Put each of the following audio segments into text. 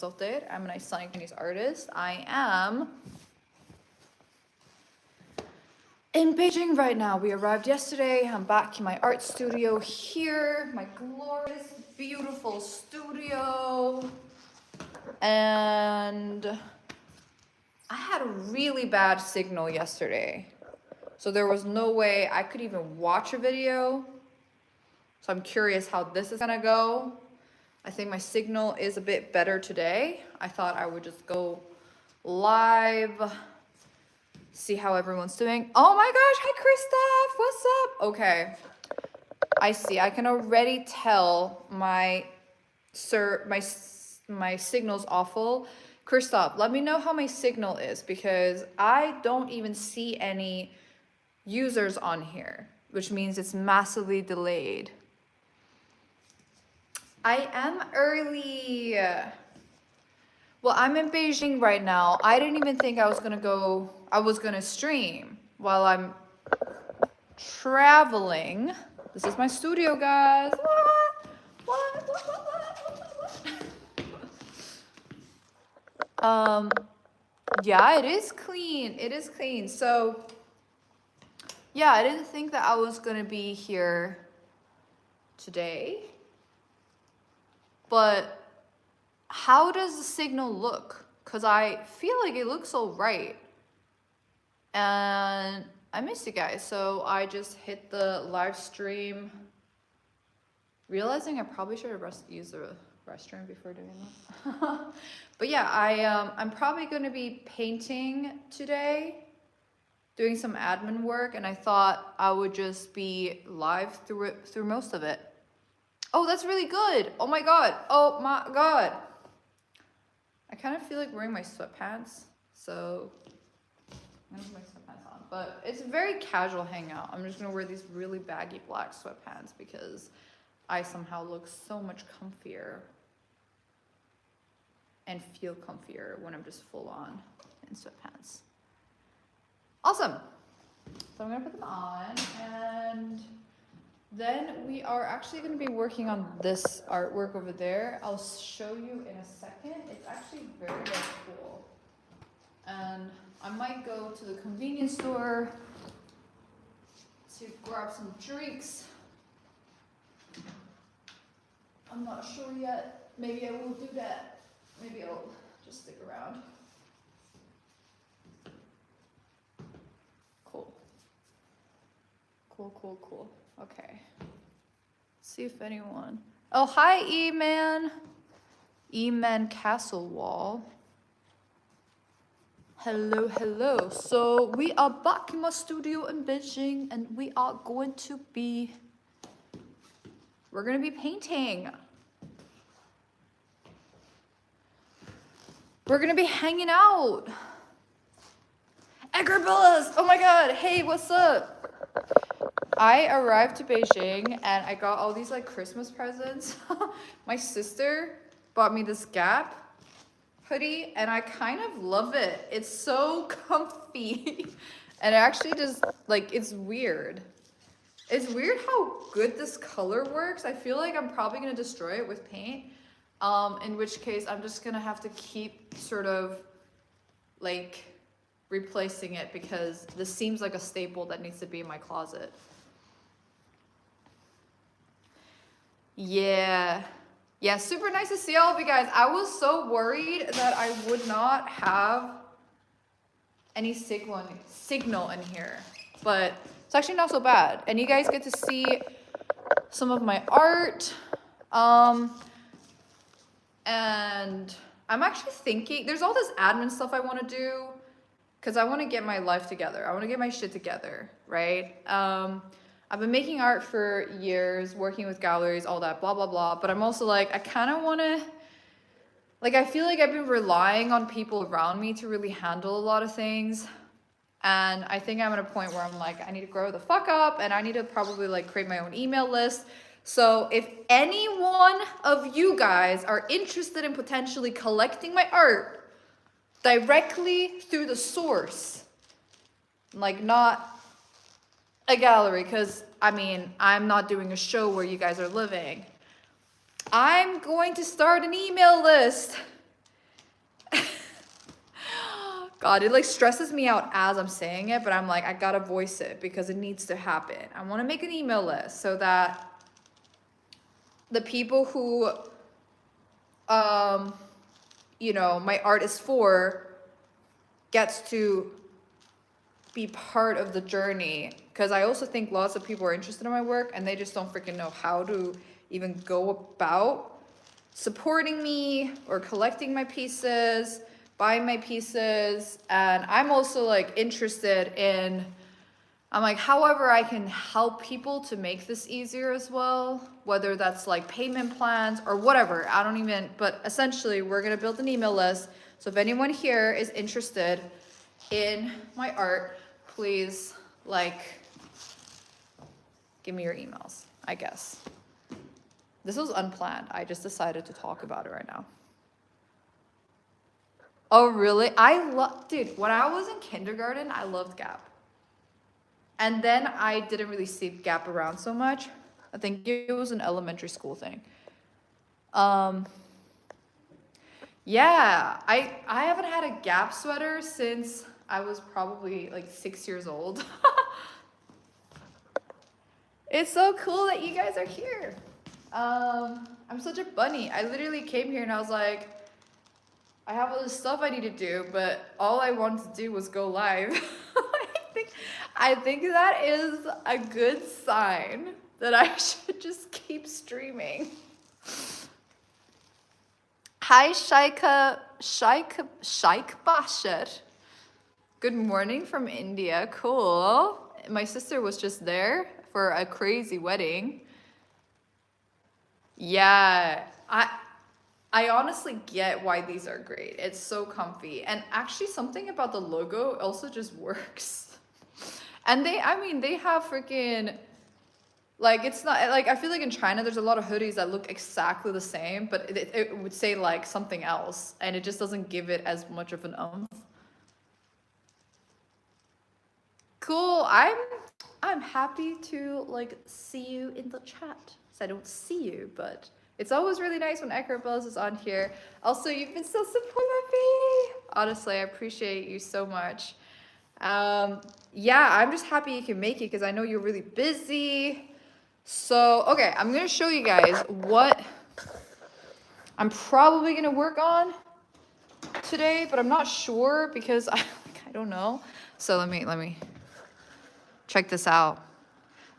Eirdís. I'm an Icelandic Chinese artist. I am in Beijing right now. We arrived yesterday. I'm back in my art studio here, my glorious, beautiful studio. And I had a really bad signal yesterday. So there was no way I could even watch a video. So I'm curious how this is gonna go. I think my signal is a bit better today. I thought I would just go live, see how everyone's doing. Oh my gosh, hi Christoph, what's up? Okay, I see, I can already tell my signal's awful. Christoph, let me know how my signal is because I don't even see any users on here, which means it's massively delayed. I am early. Well, I'm in Beijing right now. I didn't even think I was gonna stream while I'm traveling. This is my studio, guys. What? Yeah, it is clean. It is clean. So, yeah, I didn't think that I was gonna be here today. But how does the signal look? Because I feel like it looks all right. And I missed you guys, so I just hit the live stream, realizing I probably should have used the restroom before doing that. But yeah, I'm probably going to be painting today, doing some admin work, and I thought I would just be live through most of it. Oh, that's really good. Oh my god. Oh my god. I kind of feel like wearing my sweatpants, so I'm gonna put my sweatpants on. But it's a very casual hangout. I'm just gonna wear these really baggy black sweatpants because I somehow look so much comfier and feel comfier when I'm just full on in sweatpants. Awesome. So I'm gonna put them on, and then we are actually going to be working on this artwork over there. I'll show you in a second. It's actually very, very cool. And I might go to the convenience store to grab some drinks. I'm not sure yet. Maybe I will do that. Maybe I'll just stick around. Cool. Cool. Okay. See if anyone. Oh, hi, E-Man. E-Man Castlewall. Hello. So we are back in my studio in Beijing, and we're going to be painting. We're gonna be hanging out. Edgar Billas! Oh my god, hey, what's up? I arrived to Beijing and I got all these like Christmas presents. My sister bought me this Gap hoodie and I kind of love it. It's so comfy. And it actually just like, it's weird. It's weird how good this color works. I feel like I'm probably gonna destroy it with paint. In which case I'm just gonna have to keep sort of like replacing it because this seems like a staple that needs to be in my closet. Yeah, super nice to see all of you guys. I was so worried that I would not have any signal in here, but it's actually not so bad. And you guys get to see some of my art. And I'm actually thinking, there's all this admin stuff I want to do because I want to get my life together. I want to get my shit together, right? I've been making art for years, working with galleries, all that, blah, blah, blah. But I'm also like, I kind of want to, like, I feel like I've been relying on people around me to really handle a lot of things. And I think I'm at a point where I'm like, I need to grow the fuck up and I need to probably like create my own email list. So if any one of you guys are interested in potentially collecting my art directly through the source, like not a gallery, because I mean, I'm not doing a show where you guys are living. I'm going to start an email list God, it like stresses me out as I'm saying it, but I'm like, I gotta voice it because it needs to happen. I want to make an email list so that the people who, you know, my art is for gets to be part of the journey. Because I also think lots of people are interested in my work and they just don't freaking know how to even go about supporting me or collecting my pieces, buying my pieces. And I'm also like interested in, I'm like, however I can help people to make this easier as well, whether that's like payment plans or whatever. I don't even, but essentially we're gonna build an email list. So if anyone here is interested in my art, please like give me your emails, I guess. This was unplanned. I just decided to talk about it right now. Oh, really? Dude, when I was in kindergarten, I loved Gap. And then I didn't really see Gap around so much. I think it was an elementary school thing. Yeah, I haven't had a Gap sweater since I was probably like 6 years old. It's so cool that you guys are here. I'm such a bunny. I literally came here and I was like, I have all this stuff I need to do, but all I wanted to do was go live. I think that is a good sign that I should just keep streaming. Hi, Shaikh Bashir. Good morning from India. Cool. My sister was just there for a crazy wedding. Yeah, I honestly get why these are great. It's so comfy. And actually something about the logo also just works. And they have freaking, like, it's not, like, I feel like in China there's a lot of hoodies that look exactly the same, but it would say like something else, and it just doesn't give it as much of an oomph. Cool, I'm happy to like see you in the chat. So I don't see you, but it's always really nice when Echo is on here. Also, you've been so supportive of me. Honestly, I appreciate you so much. Yeah, I'm just happy you can make it because I know you're really busy. So, okay, I'm gonna show you guys what I'm probably gonna work on today, but I'm not sure because I don't know. So let me check this out.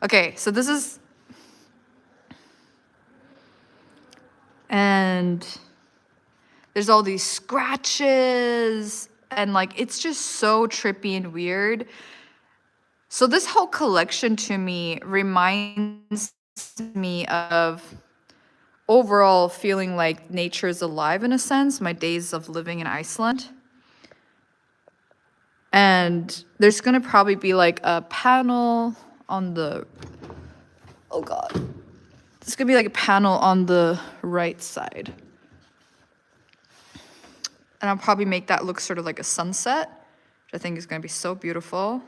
Okay, so this is, and there's all these scratches and like it's just so trippy and weird. So this whole collection to me reminds me of overall feeling like nature is alive in a sense, my days of living in Iceland. And there's gonna probably be like a panel on the, oh God. There's gonna be like a panel on the right side. And I'll probably make that look sort of like a sunset, which I think is gonna be so beautiful.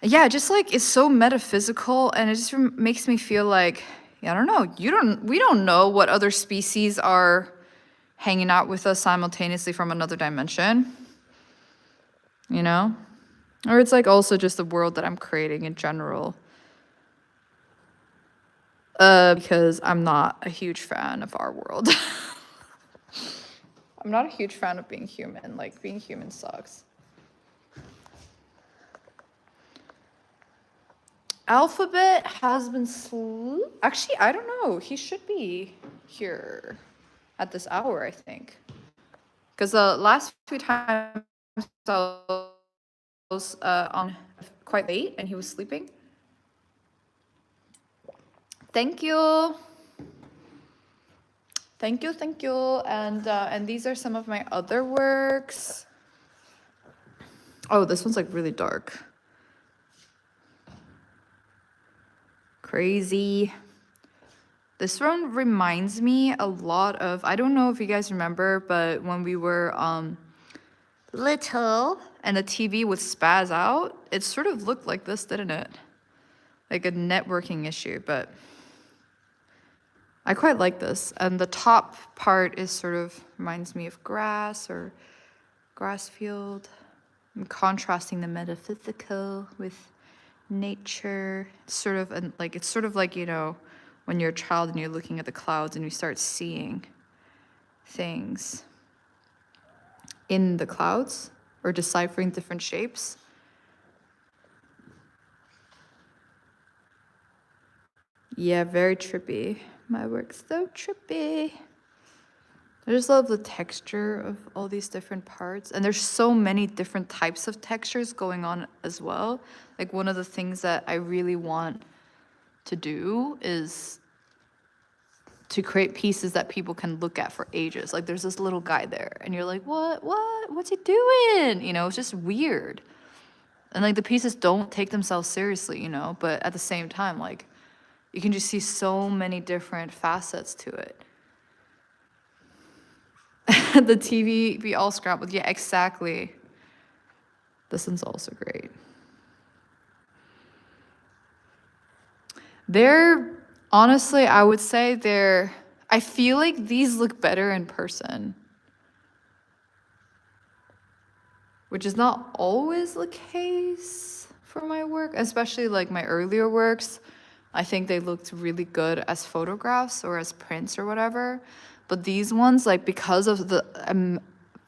Yeah, just like it's so metaphysical and it just makes me feel like, yeah, I don't know, we don't know what other species are hanging out with us simultaneously from another dimension, you know? Or it's like also just the world that I'm creating in general. Because I'm not a huge fan of our world. I'm not a huge fan of being human. Like, being human sucks. Alphabet has been actually, I don't know. He should be here at this hour, I think. Because the last few times I was on quite late and he was sleeping. Thank you. Thank you, thank you. And these are some of my other works. Oh, this one's like really dark. Crazy. This one reminds me a lot of, I don't know if you guys remember, but when we were little and the TV would spaz out, it sort of looked like this, didn't it? Like a networking issue, but I quite like this. And the top part is sort of reminds me of grass or grass field. I'm contrasting the metaphysical with nature. It's sort of like, you know, when you're a child and you're looking at the clouds and you start seeing things in the clouds or deciphering different shapes. Yeah, very trippy. My work's so trippy. I just love the texture of all these different parts. And there's so many different types of textures going on as well. Like one of the things that I really want to do is to create pieces that people can look at for ages. Like there's this little guy there and you're like, what's he doing? You know, it's just weird. And like the pieces don't take themselves seriously, you know, but at the same time, like you can just see so many different facets to it. The TV be all scrambled. Yeah, exactly. This one's also great. Honestly, I would say I feel like these look better in person, which is not always the case for my work, especially like my earlier works. I think they looked really good as photographs or as prints or whatever. But these ones, like because of the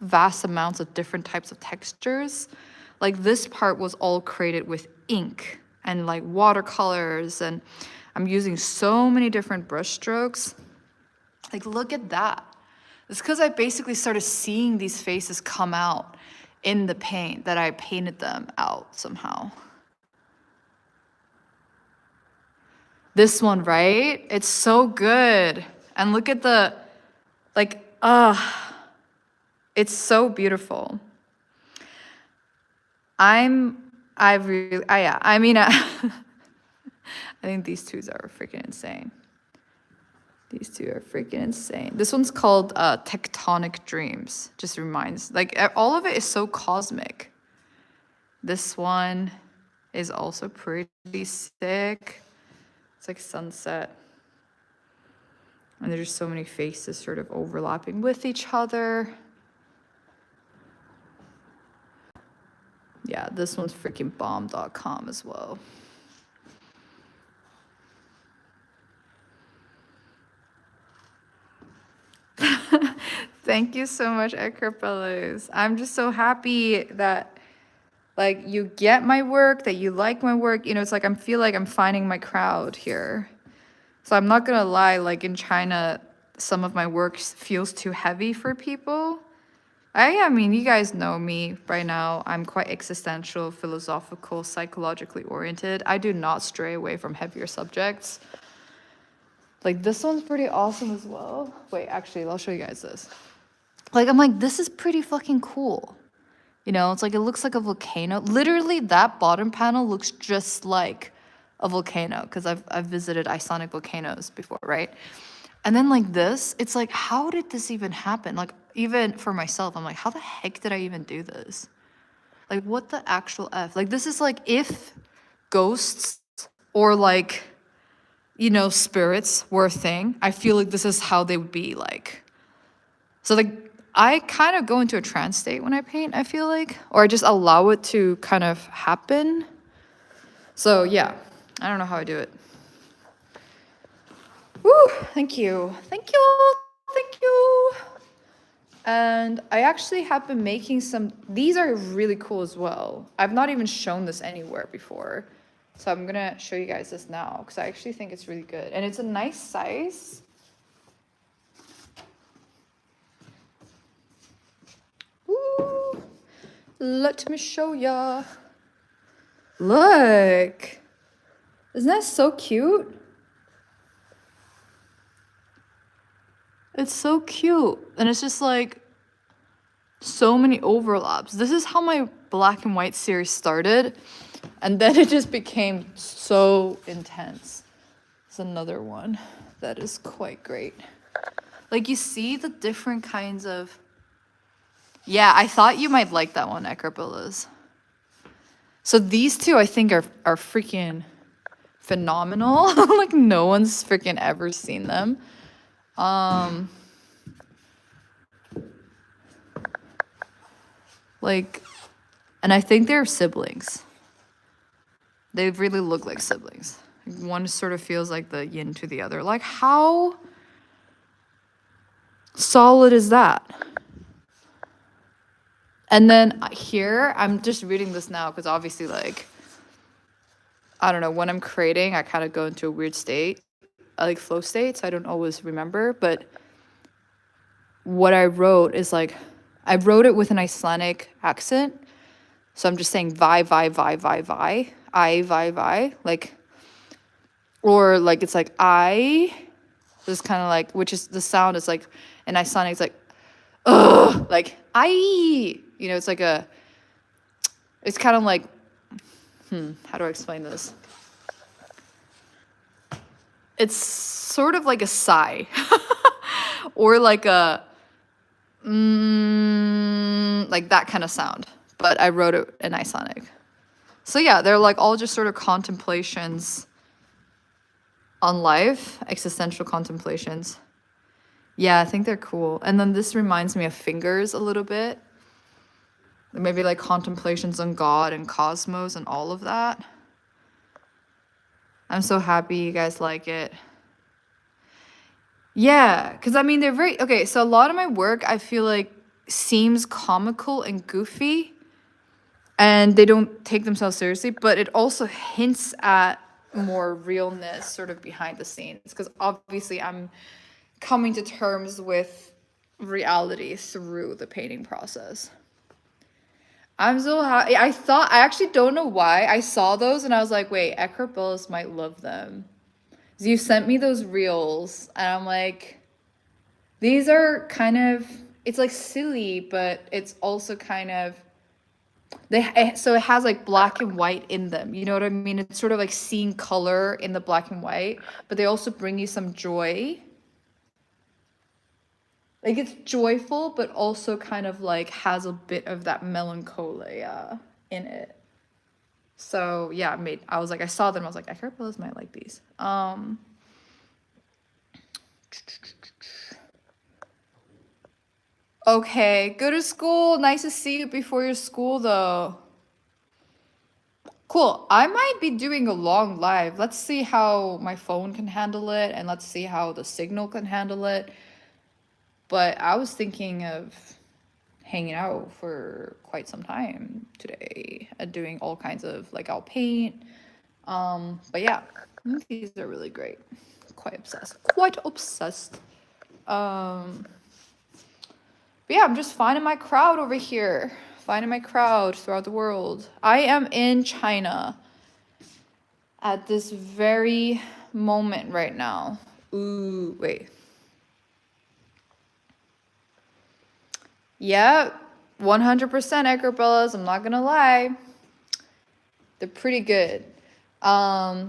vast amounts of different types of textures, like this part was all created with ink and like watercolors, and I'm using so many different brush strokes. Like look at that. It's because I basically started seeing these faces come out in the paint that I painted them out somehow. This one, right? It's so good. And look at the, like, it's so beautiful. I think these two are freaking insane. These two are freaking insane. This one's called Tectonic Dreams. Just reminds, like, all of it is so cosmic. This one is also pretty sick. It's like sunset. And there's just so many faces sort of overlapping with each other. Yeah, this one's freaking bomb.com as well. Thank you so much, Ekrapellos. I'm just so happy that like you get my work, that you like my work. You know, it's like I feel like I'm finding my crowd here. So I'm not gonna lie, like in China, some of my work feels too heavy for people. I mean, you guys know me by now. I'm quite existential, philosophical, psychologically oriented. I do not stray away from heavier subjects. Like this one's pretty awesome as well. Wait, actually, I'll show you guys this. Like, I'm like, this is pretty fucking cool. You know, it's like, it looks like a volcano. Literally, that bottom panel looks just like a volcano because I've visited Icelandic volcanoes before, right? And then like this, it's like, how did this even happen? Like, even for myself, I'm like, how the heck did I even do this? Like, what the actual F? Like, this is like if ghosts or like, you know, spirits were a thing, I feel like this is how they would be like. So like, I kind of go into a trance state when I paint, I feel like, or I just allow it to kind of happen. So yeah, I don't know how I do it. Woo, thank you. Thank you. Thank you. And I actually have been making some, these are really cool as well. I've not even shown this anywhere before. So I'm gonna show you guys this now because I actually think it's really good. And it's a nice size. Ooh, let me show ya. Look. Isn't that so cute? It's so cute. And it's just like so many overlaps. This is how my black and white series started. And then it just became so intense. It's another one that is quite great. Like you see the different kinds of... Yeah, I thought you might like that one, Ekrapillas. So these two I think are freaking phenomenal. Like no one's freaking ever seen them. Like, and I think they're siblings. They really look like siblings. One sort of feels like the yin to the other. Like, how solid is that? And then here, I'm just reading this now because obviously, like, I don't know, when I'm creating, I kind of go into a weird state, like flow state, so I don't always remember. But what I wrote is like, I wrote it with an Icelandic accent. So I'm just saying vi, like, or like it's like I, just kind of like, which is the sound is like, in Icelandic it's like, ugh, like I, you know, it's like a, it's kind of like, how do I explain this? It's sort of like a sigh, or like a, like that kind of sound. But I wrote it in Icelandic. So yeah, they're like all just sort of contemplations on life, existential contemplations. Yeah, I think they're cool. And then this reminds me of fingers a little bit. Maybe like contemplations on God and cosmos and all of that. I'm so happy you guys like it. Yeah, because I mean, they're very, okay, so a lot of my work I feel like seems comical and goofy, and they don't take themselves seriously, but it also hints at more realness sort of behind the scenes, because obviously I'm coming to terms with reality through the painting process. I'm so happy. I actually don't know why I saw those and I was like, wait, Acropolis might love them. So you sent me those reels and I'm like, these are kind of, it's like silly, but it's also kind of, so it has like black and white in them, you know what I mean? It's sort of like seeing color in the black and white, but they also bring you some joy. Like it's joyful, but also kind of like has a bit of that melancholia in it. So yeah, I was like, I saw them, I was like, Acropolis might like these. Okay, go to school. Nice to see you before your school though. Cool. I might be doing a long live. Let's see how my phone can handle it, and let's see how the signal can handle it. But I was thinking of hanging out for quite some time today and doing all kinds of, like, I'll paint. But yeah, these are really great. Quite obsessed. But yeah, I'm just finding my crowd over here. Finding my crowd throughout the world. I am in China at this very moment right now. Ooh, wait. Yeah, 100% Acropellas, I'm not gonna lie. They're pretty good. I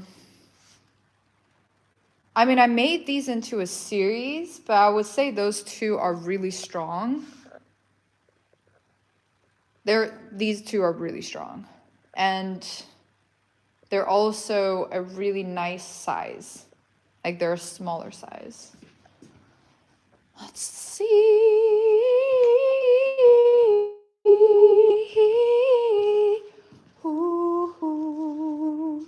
mean, I made these into a series, but I would say those two are really strong. These two are really strong. And they're also a really nice size. Like they're a smaller size. Let's see. Ooh.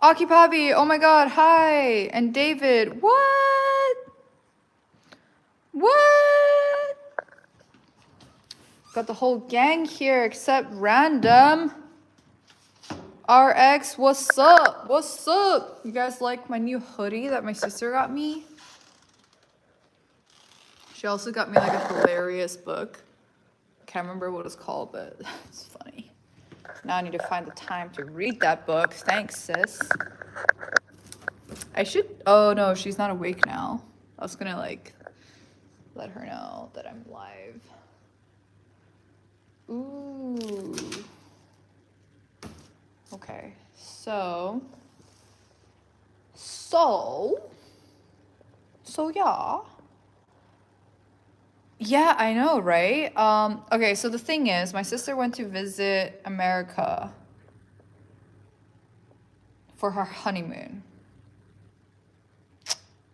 Akipabi, oh my god, hi. And David, what? What? Got the whole gang here except random. RX, what's up? What's up? You guys like my new hoodie that my sister got me? She also got me like a hilarious book. Can't remember what it's called, but it's funny. Now I need to find the time to read that book. Thanks, sis. I should, oh no, she's not awake now. I was gonna like let her know that I'm live. Ooh. Okay, so yeah. Yeah, I know, right? Okay, so the thing is, my sister went to visit America for her honeymoon.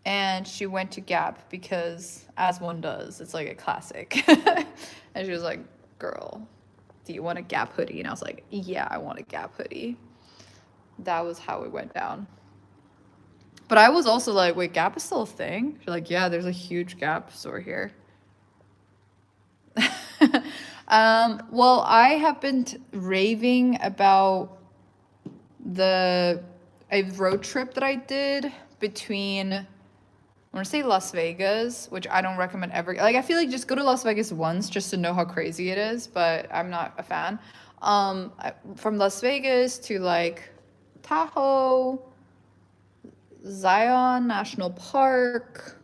And she went to Gap because, as one does, it's like a classic. And she was like, girl, do you want a Gap hoodie? And I was like, yeah, I want a Gap hoodie. That was how it went down. But I was also like, wait, Gap is still a thing? She's like, yeah, there's a huge Gap store here. Well, I have been raving about a road trip that I did between, I want to say Las Vegas, which I don't recommend ever. Like, I feel like just go to Las Vegas once just to know how crazy it is, but I'm not a fan. From Las Vegas to like Tahoe, Zion National Park,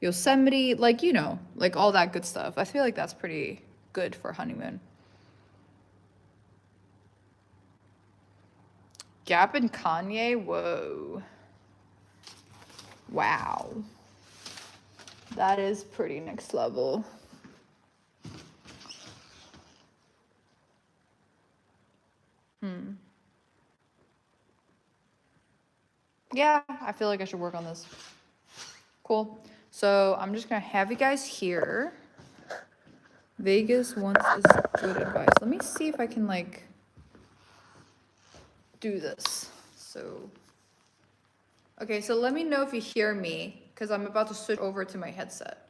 Yosemite, like, you know, like all that good stuff. I feel like that's pretty good for honeymoon. Gap and Kanye, whoa. Wow. That is pretty next level. Yeah, I feel like I should work on this. Cool. So I'm just gonna have you guys here. Vegas once is good advice. Let me see if I can like do this. So, okay, so let me know if you hear me because I'm about to switch over to my headset.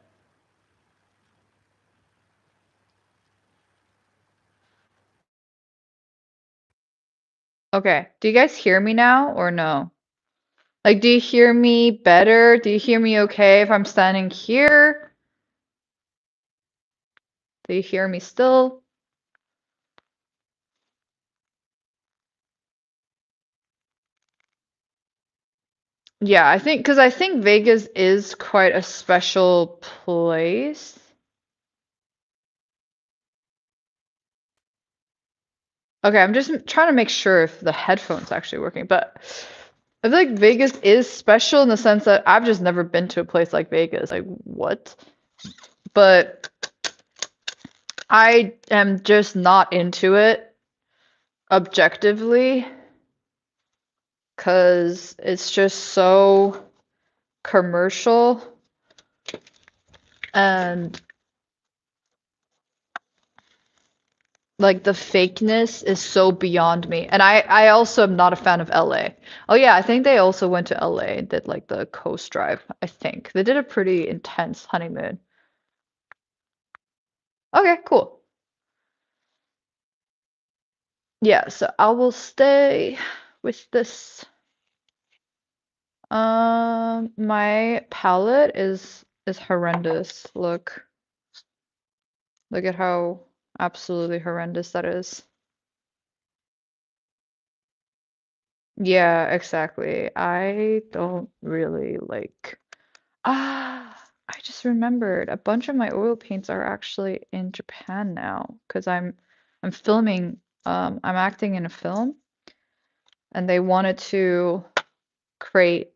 Okay, do you guys hear me now or no? Like, do you hear me better? Do you hear me okay if I'm standing here? Do you hear me still? Yeah, I think because I think Vegas is quite a special place. Okay, I'm just trying to make sure if the headphone's actually working, but I feel like Vegas is special in the sense that I've just never been to a place like Vegas. Like, what? But I am just not into it objectively because it's just so commercial and like the fakeness is so beyond me. And I also am not a fan of LA. Oh yeah, I think they also went to LA and did like the coast drive, I think. They did a pretty intense honeymoon. Okay, cool. Yeah, so I will stay with this. My palette is horrendous. Look. Look at how absolutely horrendous that is. Yeah, exactly. I don't really like. Ah, I just remembered a bunch of my oil paints are actually in Japan now because I'm filming I'm acting in a film and they wanted to create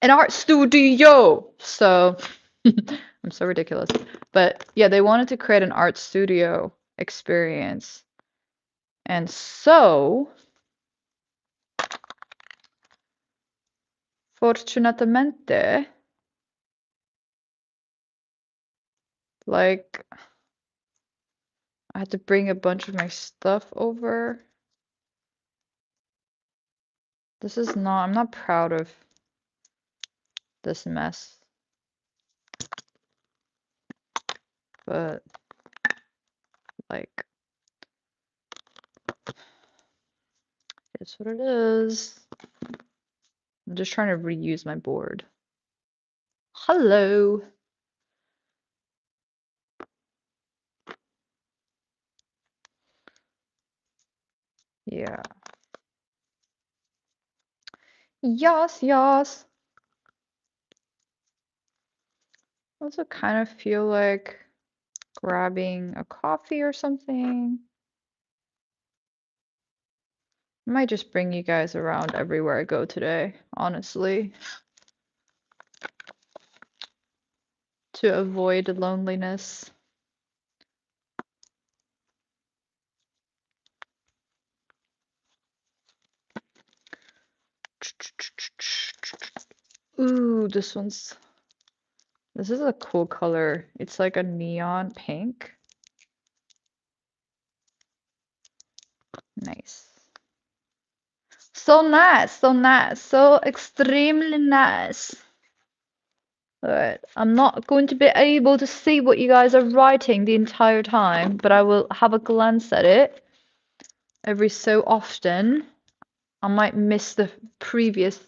an art studio. So I'm so ridiculous. But yeah, they wanted to create an art studio experience. And so fortunatamente, like, I had to bring a bunch of my stuff over. I'm not proud of this mess, but like, it's what it is. I'm just trying to reuse my board. Hello. Yeah. Yes, yes. I also kind of feel like grabbing a coffee or something. I might just bring you guys around everywhere I go today, honestly, to avoid loneliness. Ooh, this is a cool color. It's like a neon pink. Nice. So nice, so nice, so extremely nice. Alright, I'm not going to be able to see what you guys are writing the entire time, but I will have a glance at it every so often. I might miss the previous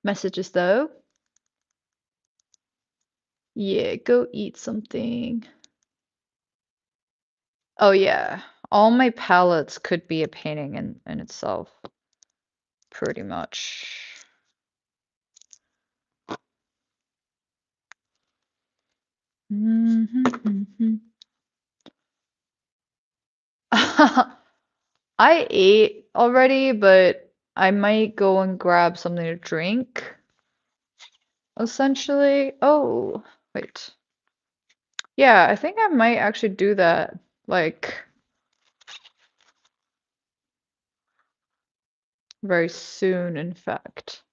messages though. Yeah, go eat something. Oh yeah, all my palettes could be a painting in itself, pretty much. I ate already, but I might go and grab something to drink. Essentially. Oh, wait. Yeah, I think I might actually do that. Like, very soon, in fact.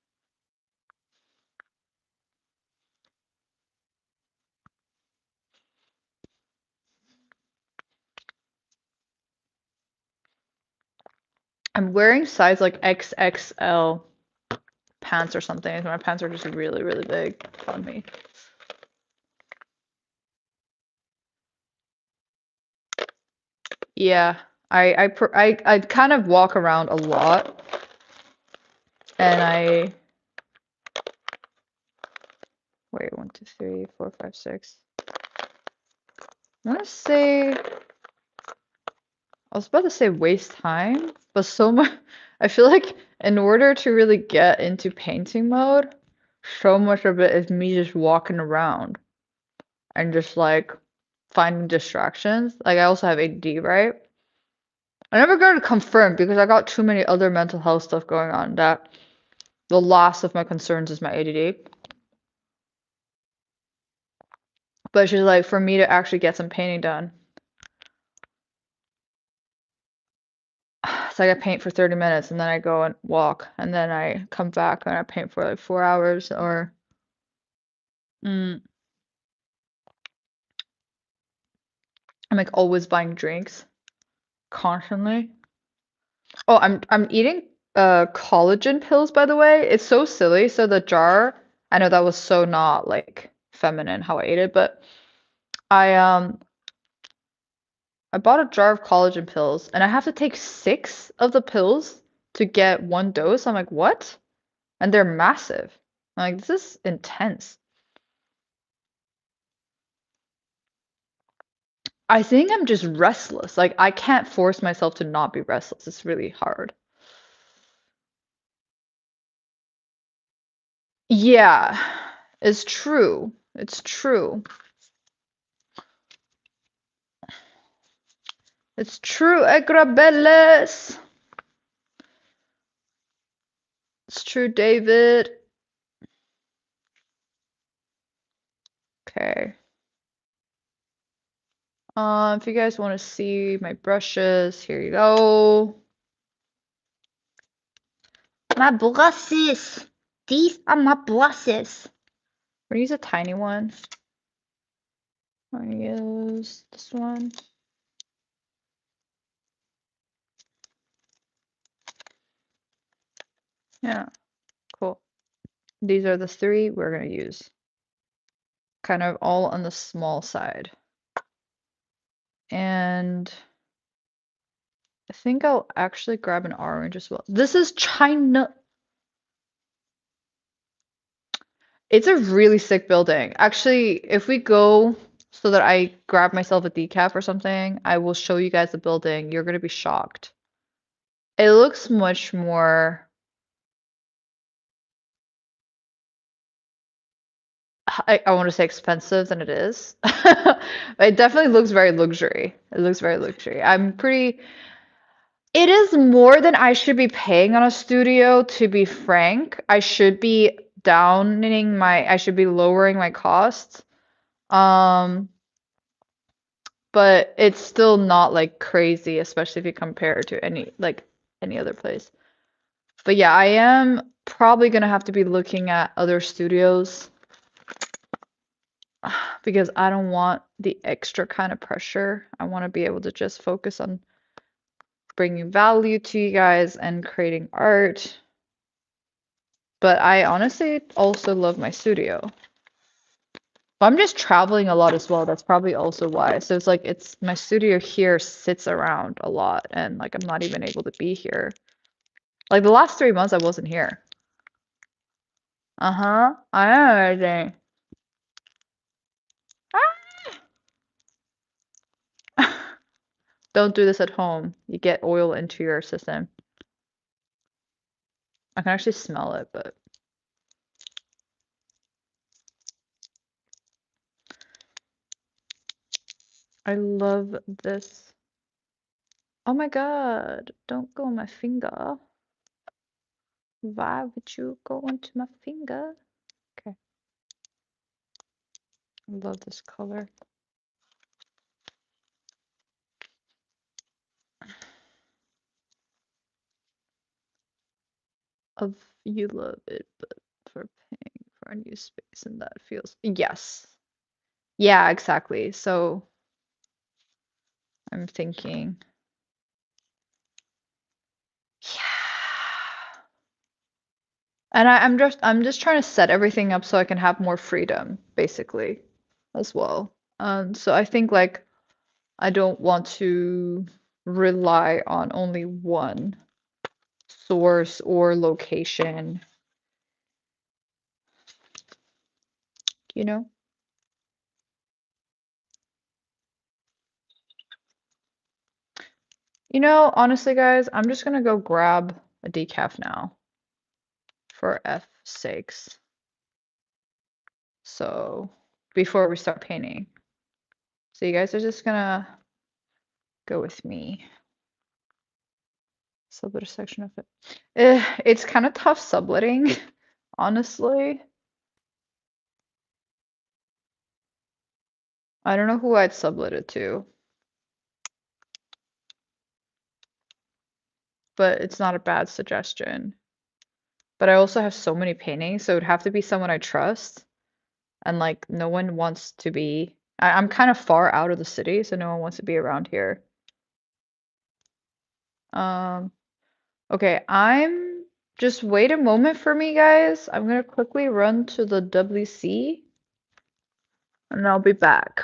I'm wearing size like XXL pants or something, and my pants are just really, really big on me. Yeah, I kind of walk around a lot, and wait, 1, 2, 3, 4, 5, 6. I want to say, I was about to say waste time, but so much, I feel like in order to really get into painting mode, so much of it is me just walking around and just like finding distractions. Like I also have ADD, right? I never got to confirm because I got too many other mental health stuff going on that the last of my concerns is my ADD. But it's just like for me to actually get some painting done. It's like I paint for 30 minutes and then I go and walk and then I come back and I paint for like 4 hours or I'm like always buying drinks constantly. Oh, I'm eating collagen pills by the way. It's so silly. So the jar, I know that was so not like feminine how I ate it, but I um I bought a jar of collagen pills and I have to take 6 of the pills to get 1 dose. I'm like, "What?" And they're massive. I'm like, "This is intense." I think I'm just restless. Like I can't force myself to not be restless. It's really hard. Yeah, it's true. It's true. It's true, Agrabelles. It's true, David. Okay. If you guys want to see my brushes, here you go. My brushes. These are my brushes. We're gonna use a tiny one. I'm gonna use this one. Yeah, cool. These are the 3 we're gonna use. Kind of all on the small side. And I think I'll actually grab an orange as well. This is China. It's a really sick building. Actually, if we go so that I grab myself a decaf or something, I will show you guys the building. You're gonna be shocked. It looks much more, I want to say expensive than it is. It definitely looks very luxury. It looks very luxury. It is more than I should be paying on a studio, to be frank. I should be lowering my costs. Um, but it's still not like crazy, especially if you compare it to any other place. But yeah, I am probably gonna have to be looking at other studios because I don't want the extra kind of pressure. I want to be able to just focus on bringing value to you guys and creating art. But I honestly also love my studio. I'm just traveling a lot as well. That's probably also why. So it's like it's my studio here sits around a lot and like I'm not even able to be here. Like the last 3 months I wasn't here. Uh-huh. I know everything. Don't do this at home. You get oil into your system. I can actually smell it, but I love this. Oh my God, don't go on my finger. Why would you go onto my finger? Okay, I love this color. Of you love it, but for paying for a new space and that feels yes. Yeah, exactly. So I'm thinking, yeah. And I'm just trying to set everything up so I can have more freedom, basically, as well. So I think like I don't want to rely on only one source or location, you know? You know, honestly, guys, I'm just gonna go grab a decaf now for F's sakes. So before we start painting. So you guys are just gonna go with me. Sublet a section of it. It's kind of tough subletting, honestly. I don't know who I'd sublet it to, but it's not a bad suggestion. But I also have so many paintings, so it would have to be someone I trust. And like no one wants to be I'm kind of far out of the city, so no one wants to be around here. Um, okay, I'm just wait a moment for me, guys. I'm gonna quickly run to the WC and I'll be back.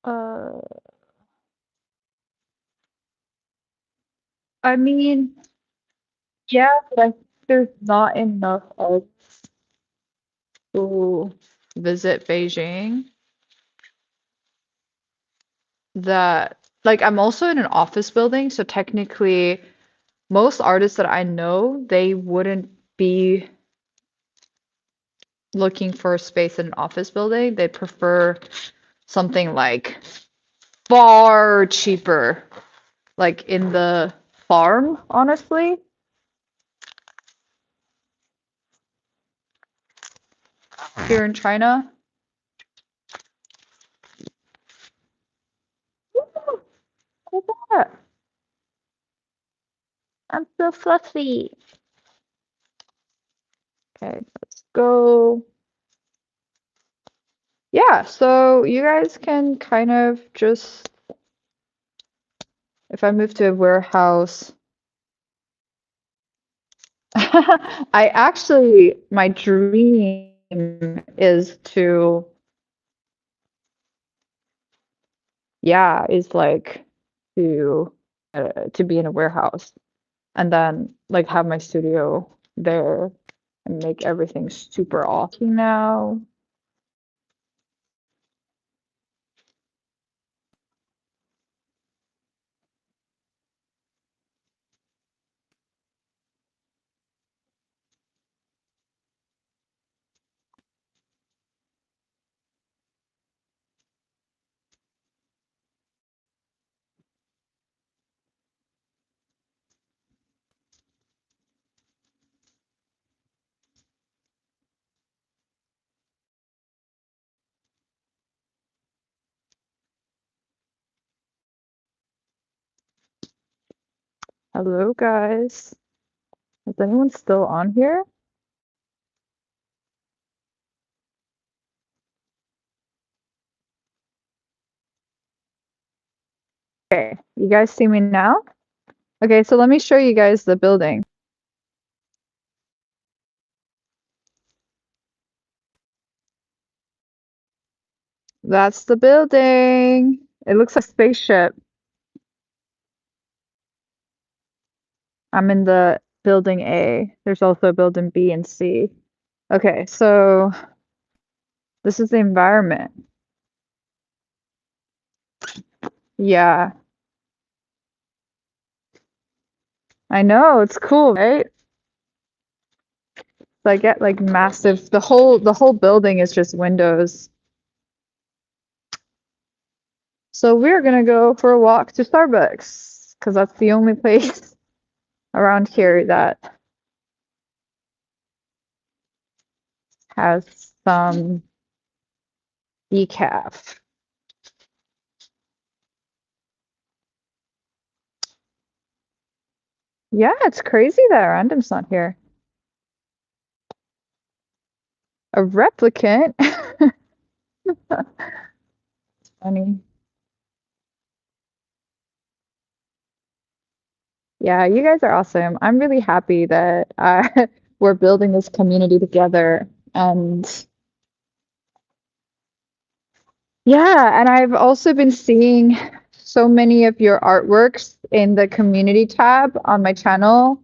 Uh, I mean, yeah, but I think there's not enough of to visit Beijing that like I'm also in an office building, so technically most artists that I know, they wouldn't be looking for a space in an office building. They'd prefer something like far cheaper, like in the farm, honestly. Here in China. Ooh, look at that. I'm so fluffy. Okay, let's go. Yeah, so you guys can kind of just, if I move to a warehouse, I actually, my dream is to, yeah, is like to be in a warehouse and then like have my studio there and make everything super awesome now. Hello, guys. Is anyone still on here? Okay, you guys see me now? Okay, so let me show you guys the building. That's the building. It looks like a spaceship. I'm in the building A. There's also a building B and C. Okay, so this is the environment. Yeah, I know, it's cool, right? So I get like massive, the whole building is just windows. So we're gonna go for a walk to Starbucks because that's the only place around here that has some decaf. Yeah, it's crazy that Random's not here. A replicant? Funny. Yeah, you guys are awesome. I'm really happy that we're building this community together. And yeah, and I've also been seeing so many of your artworks in the community tab on my channel.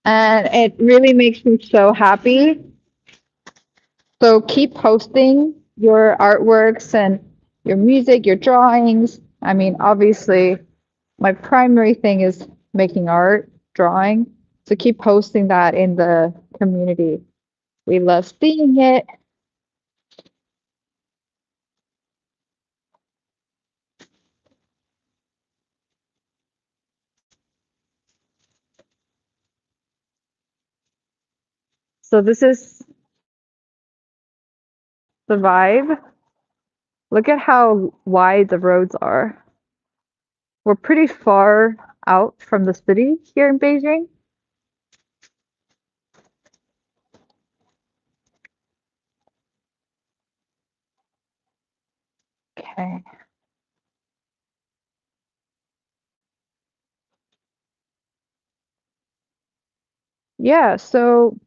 And it really makes me so happy. So keep posting your artworks and your music, your drawings. I mean, obviously, my primary thing is making art, drawing. So keep posting that in the community. We love seeing it. So this is the vibe. Look at how wide the roads are. We're pretty far out from the city here in Beijing. Okay. Yeah, so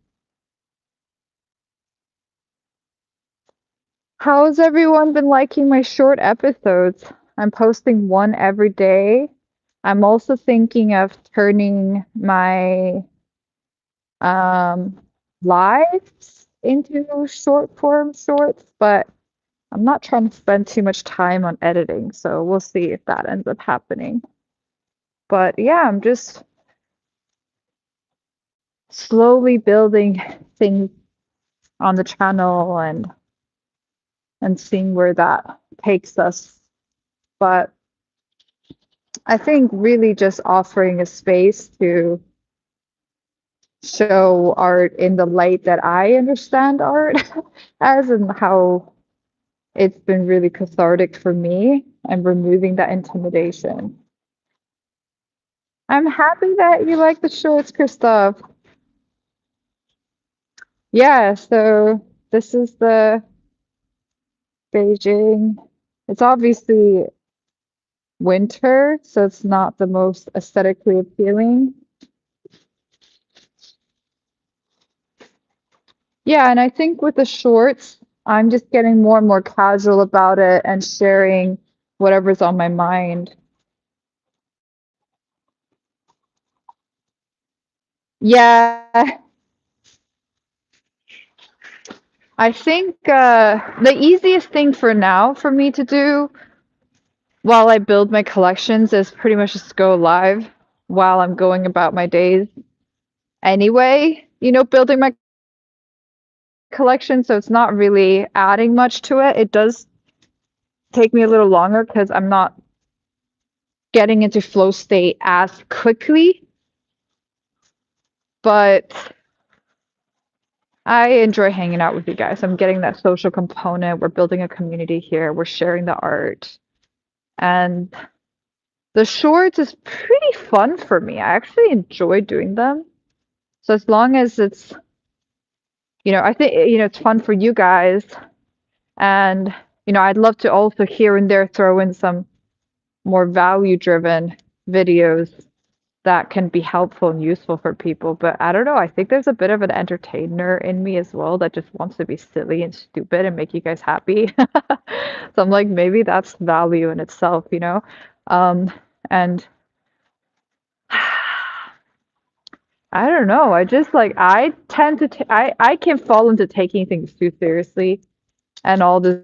How's everyone been liking my short episodes? I'm posting one every day. I'm also thinking of turning my um lives into short form shorts, but I'm not trying to spend too much time on editing, so we'll see if that ends up happening. But yeah, I'm just slowly building things on the channel and seeing where that takes us. But I think really just offering a space to show art in the light that I understand art as, and how it's been really cathartic for me and removing that intimidation. I'm happy that you like the shorts, Christoph. Yeah, so this is the Beijing. It's obviously winter, so it's not the most aesthetically appealing. Yeah, and I think with the shorts, I'm just getting more and more casual about it and sharing whatever's on my mind. Yeah, I think the easiest thing for now for me to do while I build my collections is pretty much just go live while I'm going about my days anyway, building my collection. So it's not really adding much to it. It does take me a little longer because I'm not getting into flow state as quickly, but I enjoy hanging out with you guys. I'm getting that social component. We're building a community here. We're sharing the art. And the shorts is pretty fun for me. I actually enjoy doing them. So as long as it's, I think, it's fun for you guys. And, I'd love to also here and there throw in some more value-driven videos that can be helpful and useful for people. But I don't know. I think there's a bit of an entertainer in me as well that just wants to be silly and stupid and make you guys happy. So I'm like, maybe that's value in itself. And I don't know. I just like I tend to I can fall into taking things too seriously and all this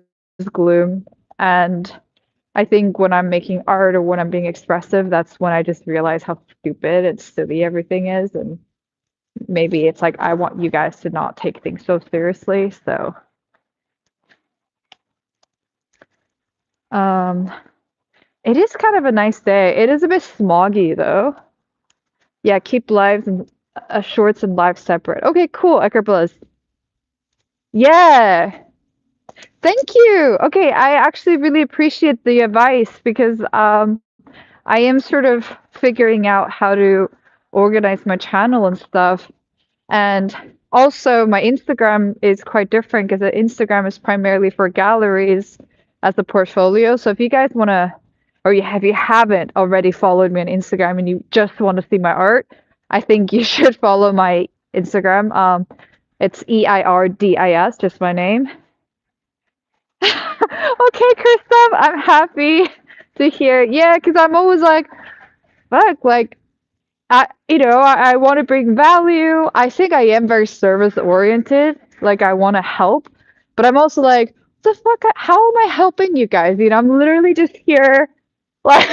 gloom. And I think when I'm making art or when I'm being expressive, that's when I just realize how stupid and silly everything is. And maybe it's like I want you guys to not take things so seriously. So, um, it is kind of a nice day. It is a bit smoggy though. Yeah, keep lives and shorts and lives separate. Okay, cool, Ekerbuzz. Yeah, thank you. Okay, I actually really appreciate the advice because I am sort of figuring out how to organize my channel and stuff. And also, my Instagram is quite different because the Instagram is primarily for galleries as a portfolio. So if you guys want to, or if you haven't already followed me on Instagram and you just want to see my art, I think you should follow my Instagram. It's Eirdis, just my name. Okay, Christoph, I'm happy to hear. Yeah, because I'm always like, fuck, like I want to bring value. I think I am very service oriented. Like I want to help, but I'm also like, the fuck? How am I helping you guys? I'm literally just here, like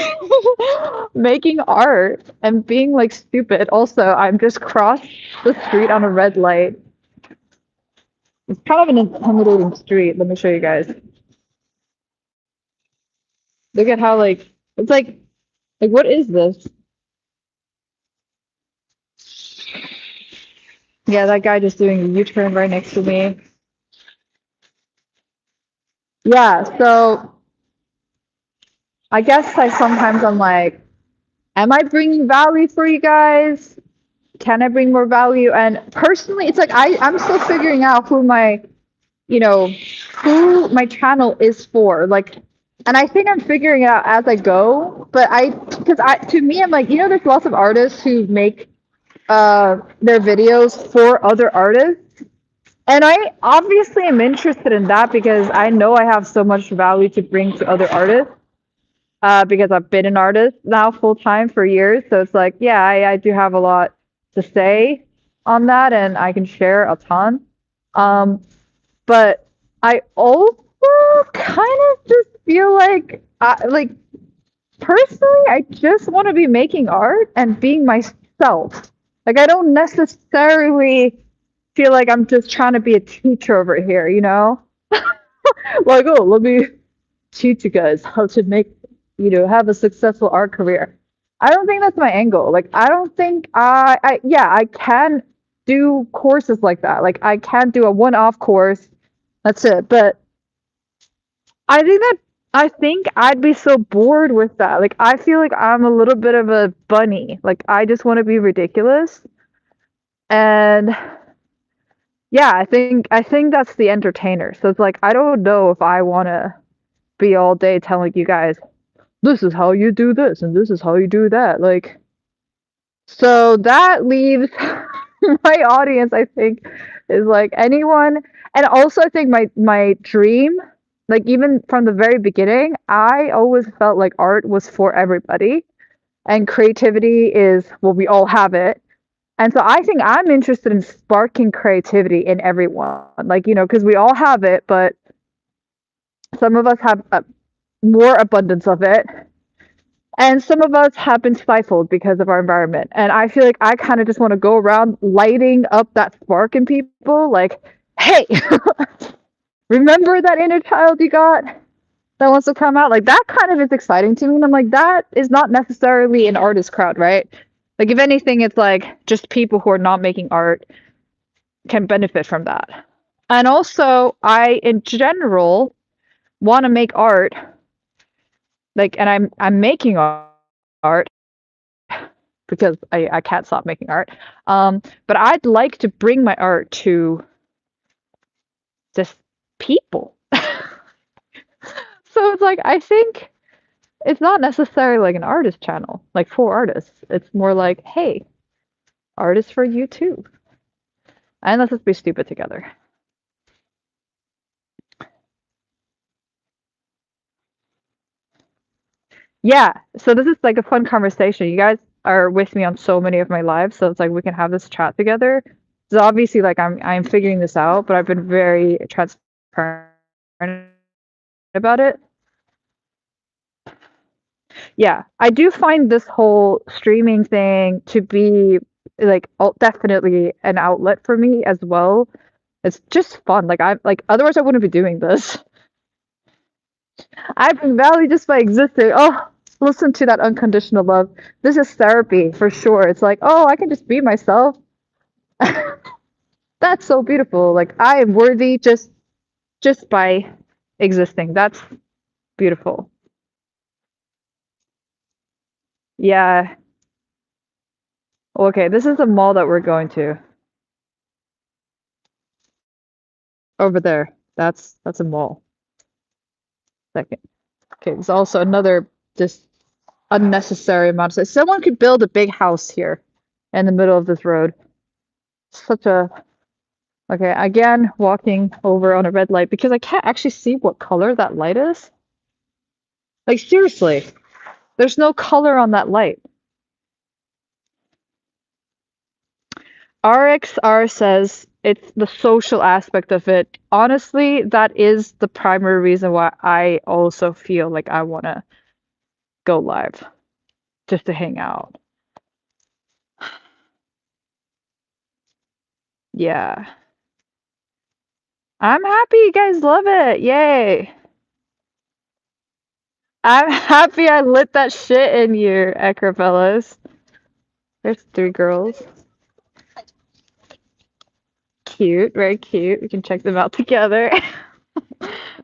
making art and being like stupid. Also, I'm just crossed the street on a red light. It's kind of an intimidating street. Let me show you guys. Look at how like it's like what is this? Yeah, that guy just doing a U-turn right next to me. Yeah, so I guess I'm like, am I bringing value for you guys? Can I bring more value? And personally, it's like I'm still figuring out you know, who my channel is for. Like, and I think I'm figuring it out as I go. But because to me, I'm like, there's lots of artists who make their videos for other artists. And I obviously am interested in that because I know I have so much value to bring to other artists. Because I've been an artist now full time for years. So it's like, yeah, I do have a lot to say on that and I can share a ton. Um, but I also kind of just feel like, like personally, I just want to be making art and being myself. Like, I don't necessarily feel like I'm just trying to be a teacher over here, you know? Like, oh, let me teach you guys how to make, have a successful art career. I don't think that's my angle. Like, I don't think yeah, I can do courses like that. Like, I can do a one-off course. That's it. But I think I'd be so bored with that. Like, I feel like I'm a little bit of a bunny. Like, I just want to be ridiculous. And yeah, I think that's the entertainer. So it's like I don't know if I want to be all day telling you guys this is how you do this and this is how you do that. Like, so that leaves my audience, I think, is like anyone. And also, I think my dream, like even from the very beginning, I always felt like art was for everybody, and creativity is well, we all have it. And so I think I'm interested in sparking creativity in everyone, like because we all have it, but some of us have more abundance of it, and some of us have been stifled because of our environment. And I feel like I kind of just want to go around lighting up that spark in people like, hey, remember that inner child you got that wants to come out? Like that kind of is exciting to me. And I'm like, that is not necessarily an artist crowd, right? Like, if anything, it's like just people who are not making art can benefit from that. And also, I, in general, want to make art, like, and I'm making art because I can't stop making art. But I'd like to bring my art to just people. So it's like I think it's not necessarily like an artist channel, like for artists. It's more like, hey, art is for you too. And let's just be stupid together. Yeah. So this is like a fun conversation. You guys are with me on so many of my lives, so it's like we can have this chat together. So obviously, like I'm figuring this out, but I've been very transparent about it. Yeah, I do find this whole streaming thing to be like definitely an outlet for me as well. It's just fun. Like I'm like otherwise I wouldn't be doing this. I've been valued just by existing. Oh, listen to that unconditional love. This is therapy for sure. It's like, oh, I can just be myself. That's so beautiful. Like I am worthy just by existing. That's beautiful. Yeah. Okay, this is the mall that we're going to over there. That's a mall. Second. Okay, there's also another just unnecessary amount of space. Someone could build a big house here in the middle of this road. Such a okay, again, walking over on a red light because I can't actually see what color that light is. Like seriously, there's no color on that light. RXR says it's the social aspect of it. Honestly, that is the primary reason why I also feel like I want to go live just to hang out. Yeah. I'm happy you guys love it. Yay. I'm happy I lit that shit in you, Acrofellas. There's three girls. Cute, very cute. We can check them out together.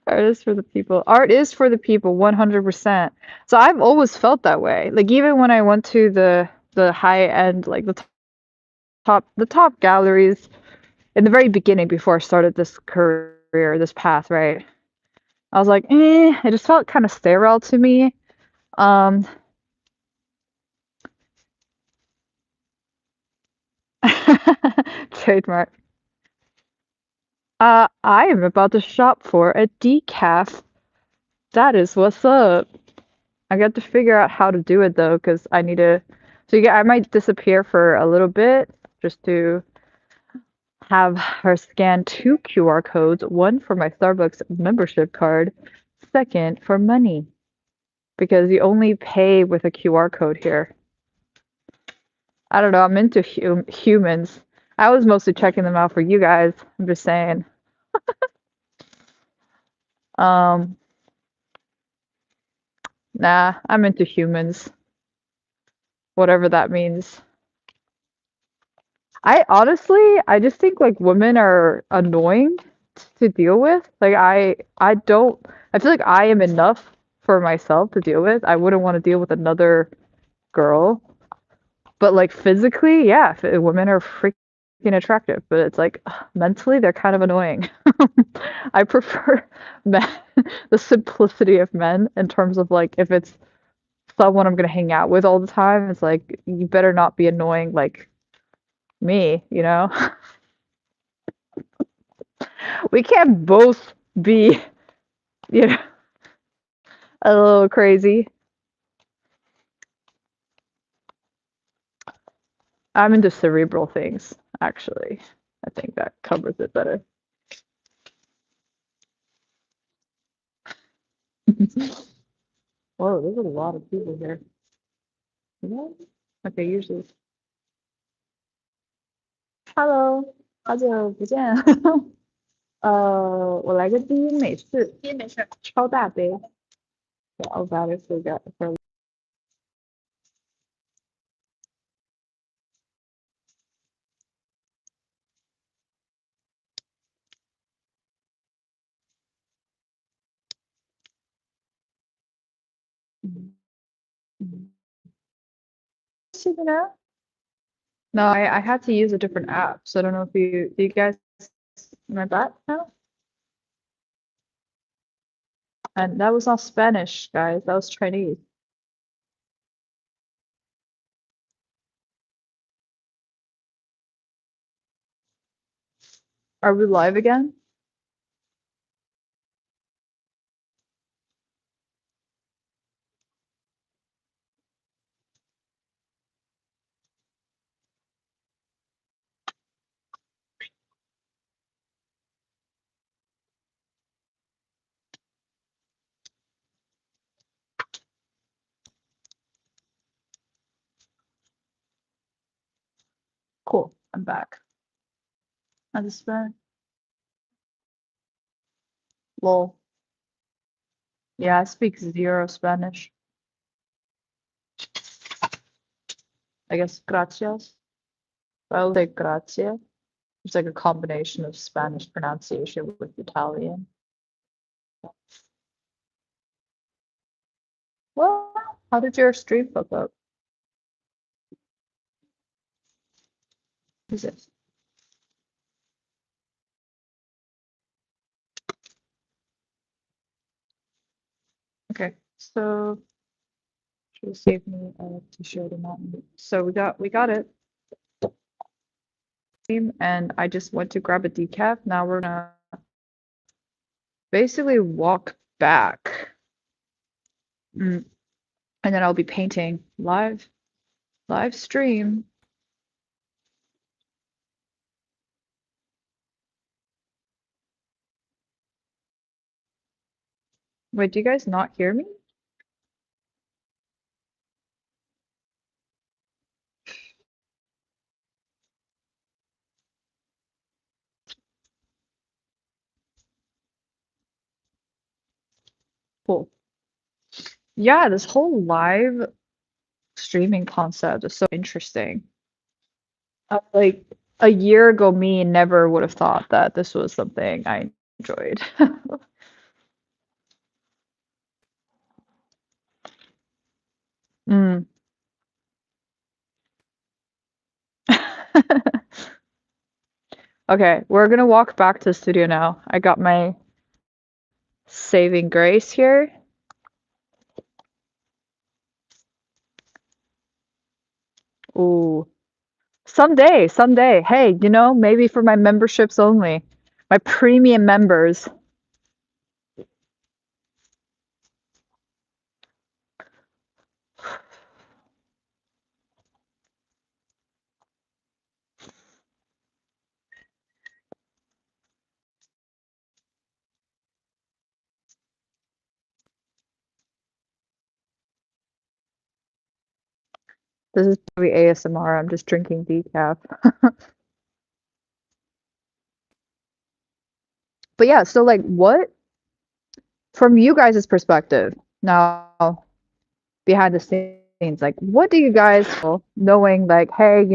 Art is for the people. Art is for the people, 100%. So I've always felt that way. Like even when I went to the high end, like the top galleries in the very beginning before I started this career, this path, right? I was like, it just felt kind of sterile to me. Um, trademark. I am about to shop for a decaf. That is what's up. I got to figure out how to do it though, because I need to. So yeah, I might disappear for a little bit just to have her scan two QR codes, one for my Starbucks membership card, second for money, because you only pay with a QR code here. I don't know, I'm into humans. I was mostly checking them out for you guys. I'm just saying. Um, nah, I'm into humans, whatever that means. I honestly, I just think like women are annoying to deal with. Like I don't, I feel like I am enough for myself to deal with. I wouldn't want to deal with another girl. But like physically, yeah, women are freaking attractive, but it's like mentally they're kind of annoying. I prefer men, the simplicity of men in terms of like if it's someone I'm gonna hang out with all the time, it's like you better not be annoying like me, you know? We can't both be, you know, a little crazy. I'm into cerebral things, actually. I think that covers it better. Whoa, there's a lot of people here. What? Okay, usually. Hello，好久不见。我来个第一美式，第一美式，超大杯。I'll rather forget for. See the now? No, I had to use a different app, so I don't know if do you guys my back now? And that was not Spanish, guys. That was Chinese. Are we live again? Cool. I'm back. I just spent. Lol. Yeah, I speak zero Spanish. I guess gracias. I'll say grazie. It's like a combination of Spanish pronunciation with Italian. Well, how did your stream fuck up? Who's this? Okay, so she saved me a t-shirt and that. So we got it. And I just went to grab a decaf. Now we're gonna basically walk back. And then I'll be painting live stream. Wait, do you guys not hear me? Cool. Yeah, this whole live streaming concept is so interesting. Like a year ago, me never would have thought that this was something I enjoyed. Mm. Okay, we're gonna walk back to the studio now. I got my saving grace here. Ooh, someday. Hey, maybe for my memberships only. my premium members. This is probably ASMR. I'm just drinking decaf. But yeah, so like what from you guys' perspective now behind the scenes, like what do you guys feel knowing like, hey,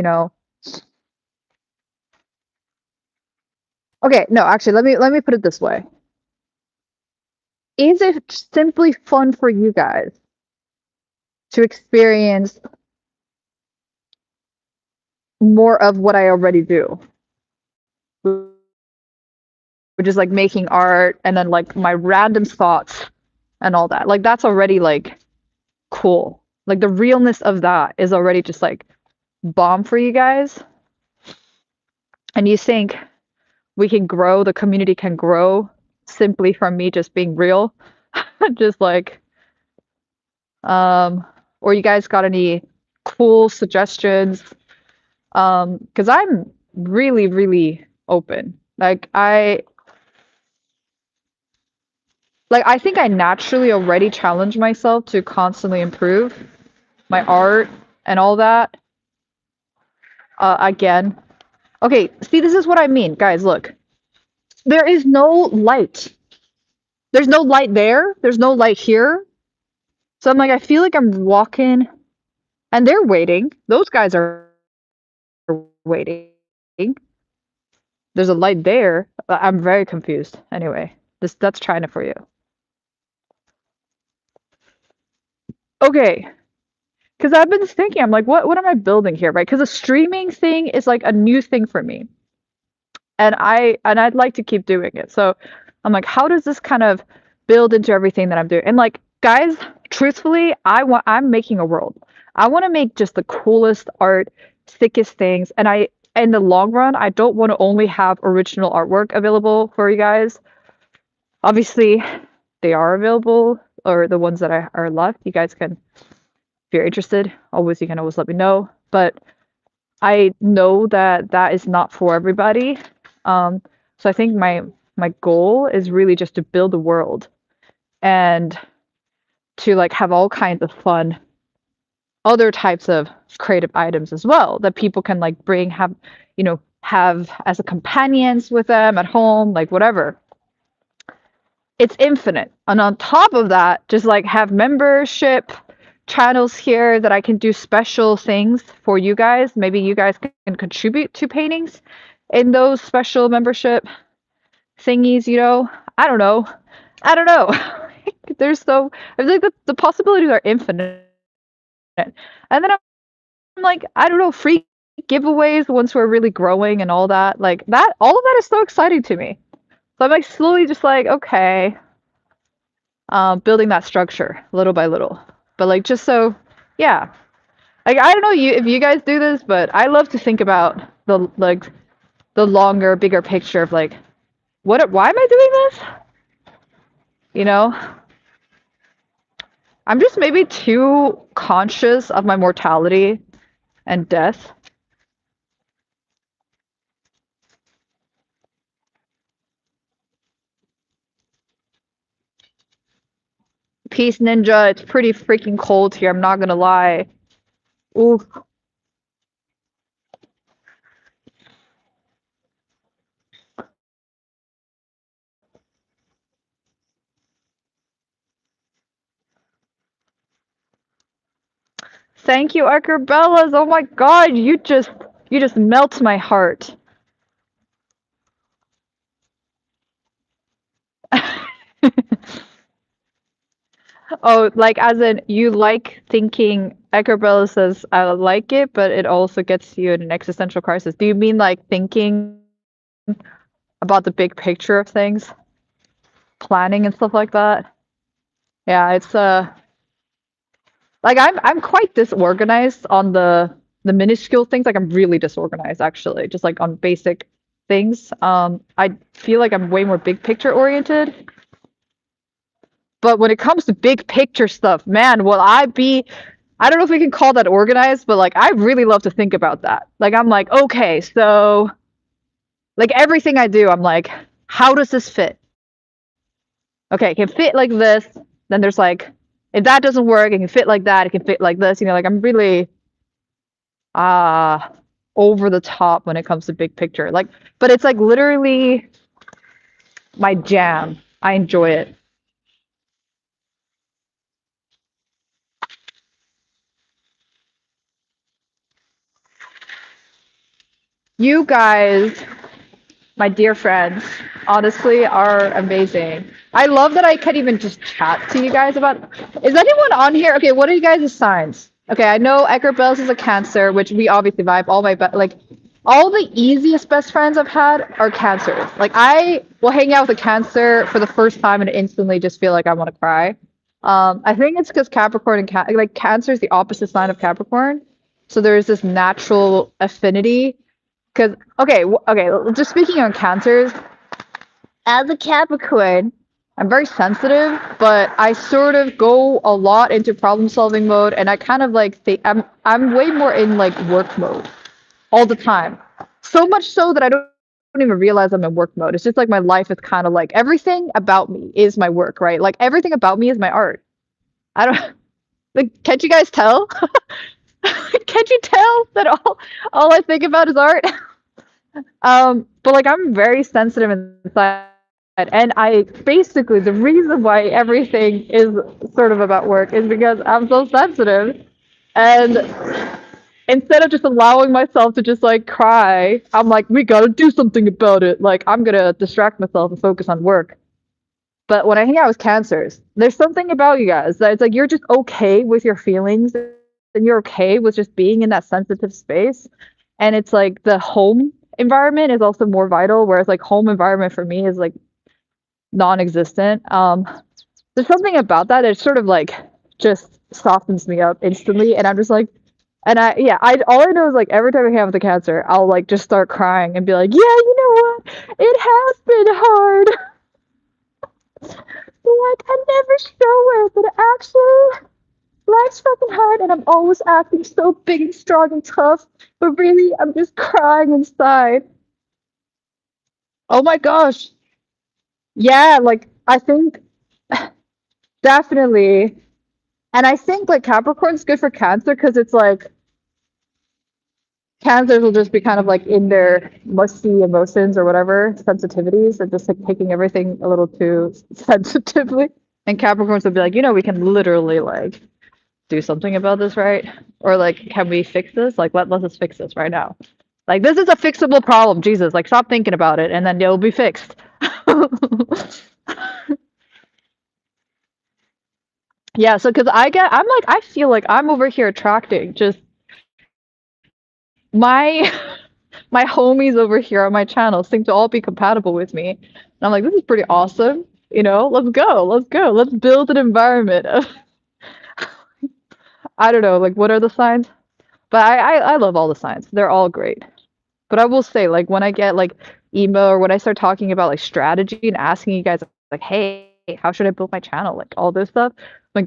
okay, no, actually let me put it this way. Is it simply fun for you guys to experience more of what I already do? Which is like making art and then like my random thoughts and all that. Like that's already like cool. Like the realness of that is already just like bomb for you guys. And you think we can grow, the community can grow simply from me just being real. Just like or you guys got any cool suggestions? Because I'm really, really open. I think I naturally already challenge myself to constantly improve my art and all that. Again. Okay, see, this is what I mean, guys, look. There is no light. There's no light there. There's no light here. So I'm like, I feel like I'm walking and they're waiting. Those guys are waiting. There's a light there. I'm very confused. Anyway, that's China for you. Okay. Because I've been thinking, I'm like, what am I building here, right? Because the streaming thing is like a new thing for me. And I'd like to keep doing it. So I'm like, how does this kind of build into everything that I'm doing? And like, guys, truthfully, I'm making a world. I want to make just the coolest art, thickest things. And in the long run, I don't want to only have original artwork available for you guys. Obviously, they are available, or the ones that are left. You guys can, if you're interested, you can always let me know. But I know that that is not for everybody. So I think my goal is really just to build a world and to like have all kinds of fun, other types of creative items as well that people can like bring, have as a companions with them at home, like whatever. It's infinite. And on top of that, just like have membership channels here that I can do special things for you guys. Maybe you guys can contribute to paintings in those special membership thingies, I don't know. I don't know. I feel like the possibilities are infinite. And then I'm like, I don't know, free giveaways once we're really growing and all that. Like that, all of that is so exciting to me. So I'm like slowly just like, okay, building that structure little by little. But like just so, yeah. Like I don't know if you guys do this, but I love to think about the longer, bigger picture of like, why am I doing this? I'm just maybe too conscious of my mortality and death. Peace, Ninja. It's pretty freaking cold here. I'm not gonna lie. Ooh. Thank you, Arcabellas. Oh my God, you just melt my heart. Oh, like as in you like thinking. Arcabella says I like it, but it also gets you in an existential crisis. Do you mean like thinking about the big picture of things, planning and stuff like that? Yeah, it's like I'm quite disorganized on the minuscule things. Like I'm really disorganized actually, just like on basic things. I feel like I'm way more big picture oriented. But when it comes to big picture stuff, man, I don't know if we can call that organized, but like I really love to think about that. Like I'm like, okay, so like everything I do, I'm like, how does this fit? Okay, it can fit like this. Then there's like, if that doesn't work, it can fit like that. It can fit like this. Like I'm really uh over the top when it comes to big picture. Like, but it's like literally my jam. I enjoy it. You guys, my dear friends, honestly are amazing. I love that I can even just chat to you guys about. Is anyone on here? Okay, what are you guys' signs? Okay, I know Ecker Bells is a Cancer, which we obviously vibe. Like all the easiest best friends I've had are Cancers. Like I will hang out with a Cancer for the first time and instantly just feel like I want to cry. I think it's because Capricorn and like Cancer is the opposite sign of Capricorn, so there's this natural affinity. Because okay, just speaking on cancers, as a Capricorn, I'm very sensitive, but I sort of go a lot into problem solving mode, and I kind of like think I'm way more in like work mode all the time. So much so that I don't even realize I'm in work mode. It's just like my life is kind of like everything about me is my work, right? Like everything about me is my art. I don't like. Can't you guys tell? Can't you tell that all I think about is art? But like I'm very sensitive inside, and I basically the reason why everything is sort of about work is because I'm so sensitive, and instead of just allowing myself to just like cry, I'm like, we gotta do something about it. Like I'm gonna distract myself and focus on work. But when I hang out with cancers, there's something about you guys that it's like you're just okay with your feelings and you're okay with just being in that sensitive space. And it's like the home environment is also more vital, whereas like home environment for me is like non-existent. There's something about that that sort of like just softens me up instantly, and I'm just like, and I all I know is like every time I have the cancer, I'll like just start crying and be like, yeah, you know what? It has been hard. Like I never show it, but actually life's fucking hard and I'm always acting so big and strong and tough, but really I'm just crying inside. Oh my gosh. Yeah, like I think definitely. And I think like Capricorn's good for Cancer because it's like Cancers will just be kind of like in their musty emotions or whatever, sensitivities, and just like taking everything a little too sensitively. And Capricorns will be like, we can literally like do something about this, right? Or like, can we fix this? Like, let's just fix this right now. Like, this is a fixable problem, Jesus. Like, stop thinking about it, and then it'll be fixed. Yeah, so because I'm like, I feel like I'm over here attracting just my my homies over here on my channel seem to all be compatible with me. And I'm like, this is pretty awesome. Let's go, let's go, let's build an environment of, I don't know, like what are the signs? But I love all the signs. They're all great. But I will say, like, when I get like emo or when I start talking about like strategy and asking you guys like, hey, how should I build my channel? Like all this stuff. Like,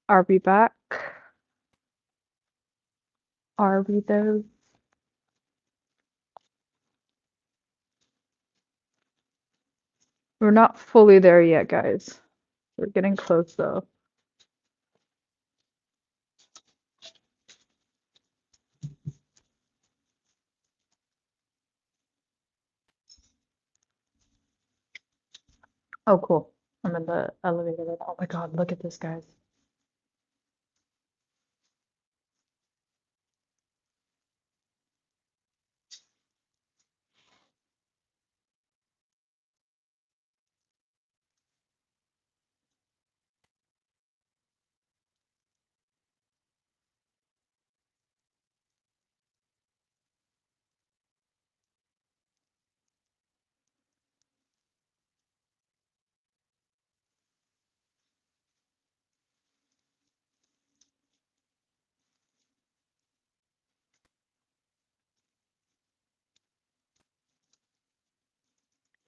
are we back? Are we though? We're not fully there yet, guys. We're getting close though. Oh, cool. I'm in the elevator. Oh my God, look at this, guys.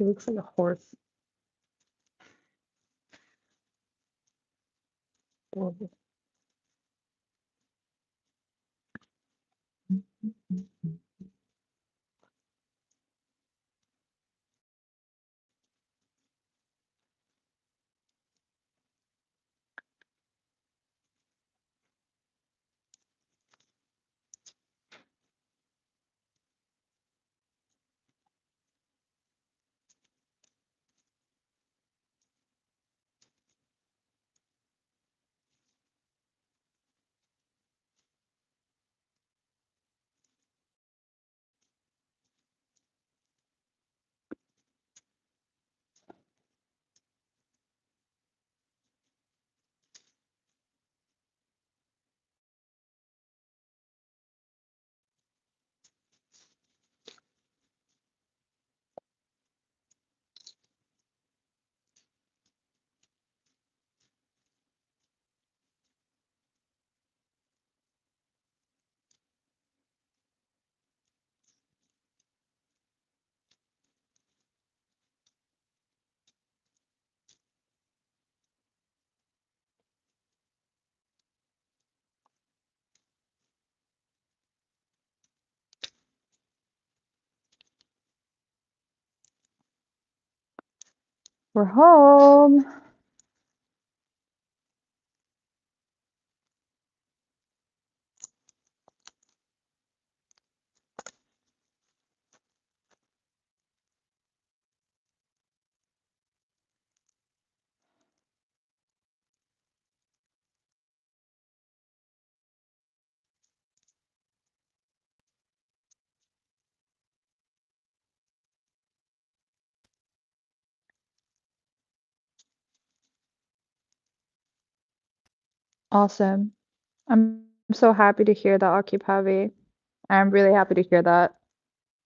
He looks like a horse. Adorable. We're home. Awesome. I'm so happy to hear that, Akipavi. I'm really happy to hear that.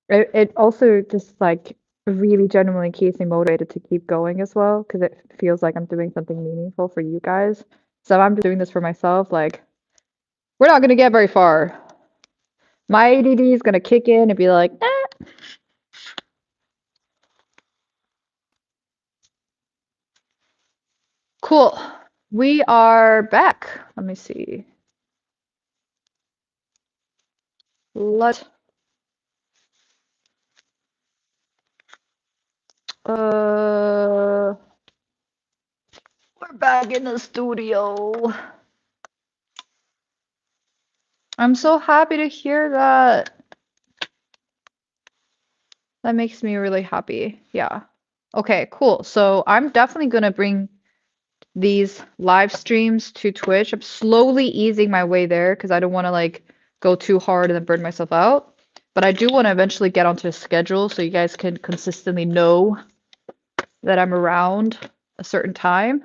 It also just like really genuinely keeps me motivated to keep going as well, because it feels like I'm doing something meaningful for you guys. So if I'm just doing this for myself, like we're not gonna get very far. My ADD is gonna kick in and be like, eh. Cool. We are back. Let me see. Let we're back in the studio. I'm so happy to hear that. That makes me really happy. Yeah. Okay, cool. So I'm definitely gonna bring these live streams to Twitch. I'm slowly easing my way there because I don't want to like go too hard and then burn myself out. But I do want to eventually get onto a schedule so you guys can consistently know that I'm around a certain time.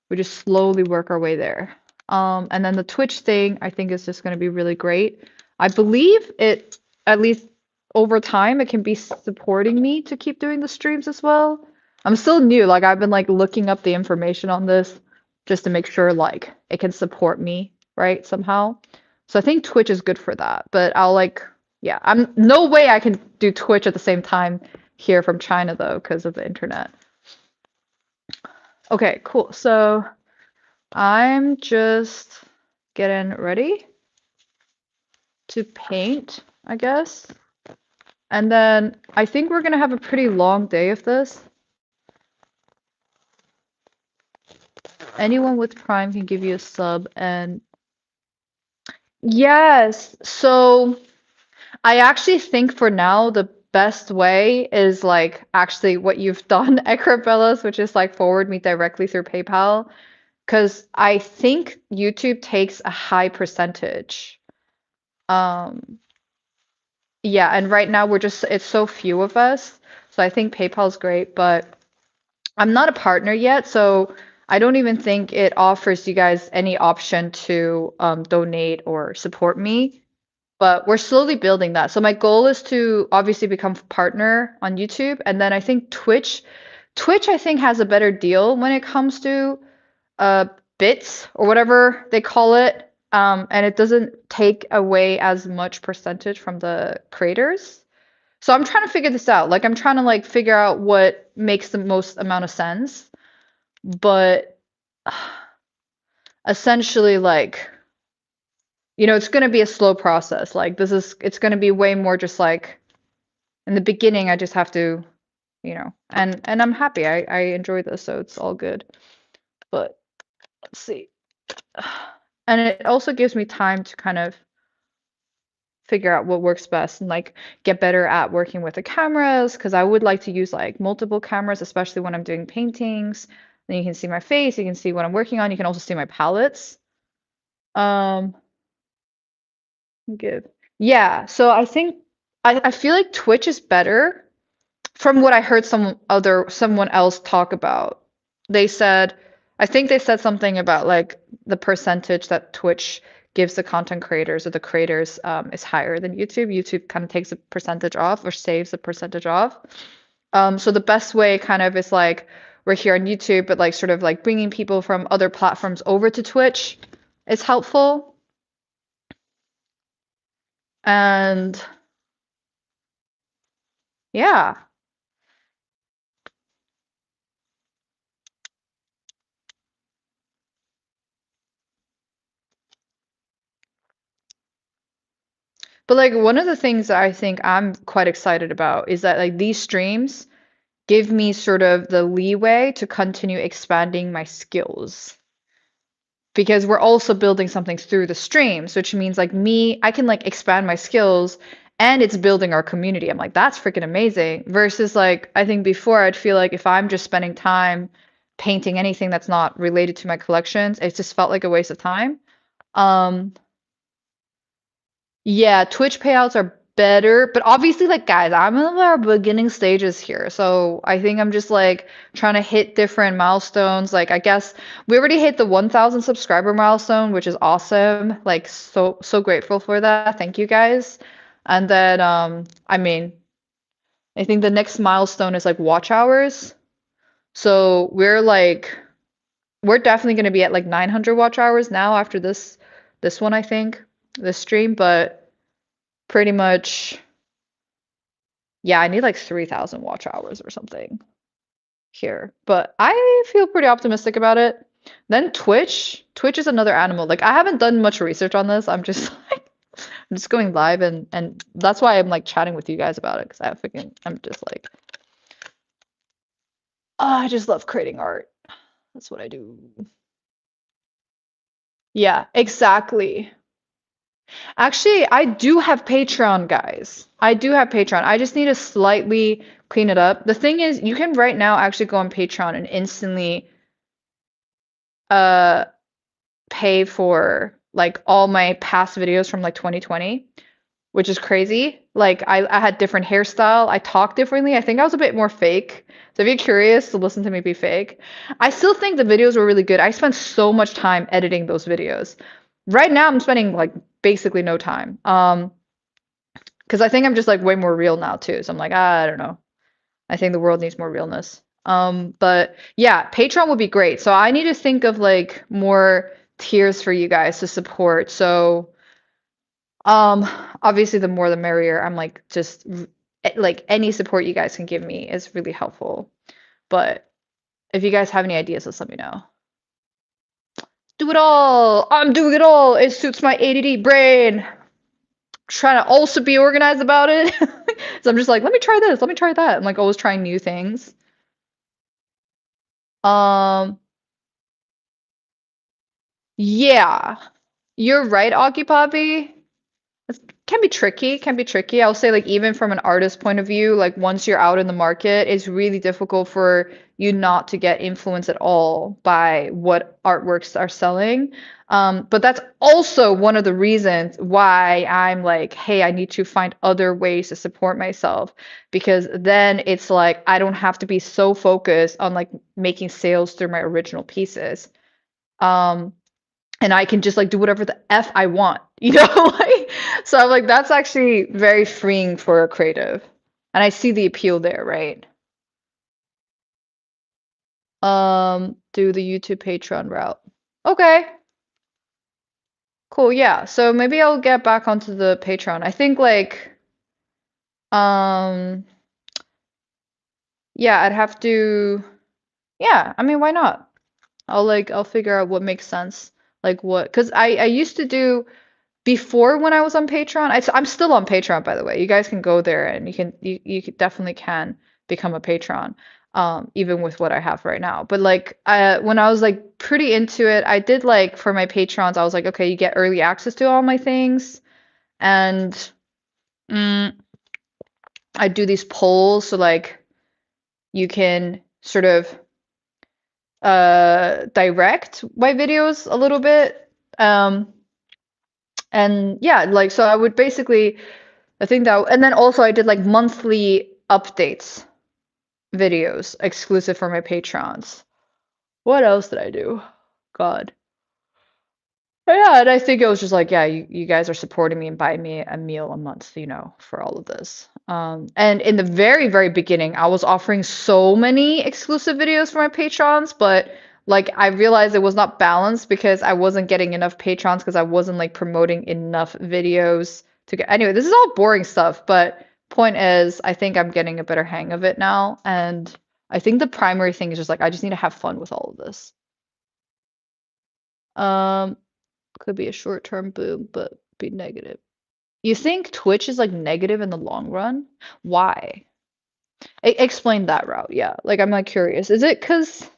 We just slowly work our way there. And then the Twitch thing, I think is just going to be really great. I believe it, at least over time, it can be supporting me to keep doing the streams as well. I'm still new, like I've been like looking up the information on this just to make sure like it can support me, right, somehow. So I think Twitch is good for that. But I'll like, yeah, I'm no way I can do Twitch at the same time here from China though, because of the internet. Okay, cool. So I'm just getting ready to paint, I guess. And then I think we're gonna have a pretty long day of this. Anyone with Prime can give you a sub and yes, so I actually think for now the best way is like actually what you've done, Acrobellas, which is like forward me directly through PayPal. Because I think YouTube takes a high percentage. Um, Yeah, and right now it's so few of us. So I think PayPal's great, but I'm not a partner yet, so I don't even think it offers you guys any option to donate or support me. But we're slowly building that. So my goal is to obviously become partner on YouTube, and then I think Twitch I think has a better deal when it comes to uh bits or whatever they call it. And it doesn't take away as much percentage from the creators. So I'm trying to figure this out. Like I'm trying to like figure out what makes the most amount of sense, but essentially like it's going to be a slow process. Like it's going to be way more just like in the beginning I just have to, and I'm happy. I enjoy this, so it's all good. But let's see. And it also gives me time to kind of figure out what works best and like get better at working with the cameras because I would like to use like multiple cameras, especially when I'm doing paintings. Then you can see my face, you can see what I'm working on, you can also see my palettes. Um, Good. Yeah, so I think I feel like Twitch is better from what I heard someone else talk about. They said I think they said something about like the percentage that Twitch gives the content creators or the creators is higher than YouTube. YouTube kind of takes a percentage off or saves a percentage off. So the best way kind of is like we're here on YouTube, but like sort of like bringing people from other platforms over to Twitch is helpful. And yeah. But like one of the things that I think I'm quite excited about is that like these streams give me sort of the leeway to continue expanding my skills because we're also building something through the streams, which means like me, I can like expand my skills and it's building our community. I'm like, that's freaking amazing. Versus like I think before I'd feel like if I'm just spending time painting anything that's not related to my collections, it just felt like a waste of time. Um, Yeah, Twitch payouts are better, but obviously, like, guys, I'm in our beginning stages here. So I think I'm just like trying to hit different milestones. Like, I guess we already hit the 1,000 subscriber milestone, which is awesome. Like, so grateful for that. Thank you guys. And then, I mean, I think the next milestone is like watch hours. So we're definitely going to be at like 900 watch hours now after this one, I think, this stream, but. Pretty much, yeah, I need like 3,000 watch hours or something here. But I feel pretty optimistic about it. Then Twitch. Twitch is another animal. Like I haven't done much research on this. I'm just like I'm just going live and that's why I'm like chatting with you guys about it because I'm just like oh, I just love creating art. That's what I do. Yeah, exactly. Actually, I do have Patreon, guys. I do have Patreon. I just need to slightly clean it up. The thing is, you can right now actually go on Patreon and instantly uh pay for like all my past videos from like 2020, which is crazy. Like I had different hairstyle. I talk differently. I think I was a bit more fake. So if you're curious to listen to me be fake, I still think the videos were really good. I spent so much time editing those videos. Right now I'm spending like basically no time. Because I think I'm just like way more real now too. So I'm like, I don't know. I think the world needs more realness. But yeah, Patreon would be great. So I need to think of like more tiers for you guys to support. So um obviously the more the merrier. I'm like just like any support you guys can give me is really helpful. But if you guys have any ideas, just let me know. Do it all. I'm doing it all. It suits my ADD brain. Trying to also be organized about it. So I'm just like, let me try this, let me try that. I'm like always trying new things. Um, yeah, you're right, Occupy. It can be tricky, can be tricky. I'll say like even from an artist point of view, like once you're out in the market, it's really difficult for you not to get influenced at all by what artworks are selling. But that's also one of the reasons why I'm like, hey, I need to find other ways to support myself because then it's like I don't have to be so focused on like making sales through my original pieces. Um, and I can just like do whatever the F I want, like so I'm like that's actually very freeing for a creative. And I see the appeal there, right? Do the YouTube Patreon route. Okay, cool, yeah. So maybe I'll get back onto the Patreon. I think like Um, yeah, I'd have to, yeah, I mean, why not? I'll figure out what makes sense. Like what, because I used to do before when I was on Patreon. I'm still on Patreon, by the way. You guys can go there and definitely can become a patron, even with what I have right now. But like, when I was like pretty into it, I did like for my patrons, I was like, okay, you get early access to all my things, and mm, I do these polls, so like you can sort of direct my videos a little bit. And yeah, like so I would basically I think that and then also I did like monthly updates videos exclusive for my patrons. What else did I do? God. But yeah, and I think it was just like, yeah, you guys are supporting me and buying me a meal a month, for all of this. And in the very, very beginning, I was offering so many exclusive videos for my patrons, but like I realized it was not balanced because I wasn't getting enough patrons because I wasn't like promoting enough videos to get. Anyway, this is all boring stuff, but point is, I think I'm getting a better hang of it now, and I think the primary thing is just like I just need to have fun with all of this. Um, could be a short-term boom, but be negative. You think Twitch is like negative in the long run? Why? Explain that route. Yeah. Like I'm like curious. Is it 'cause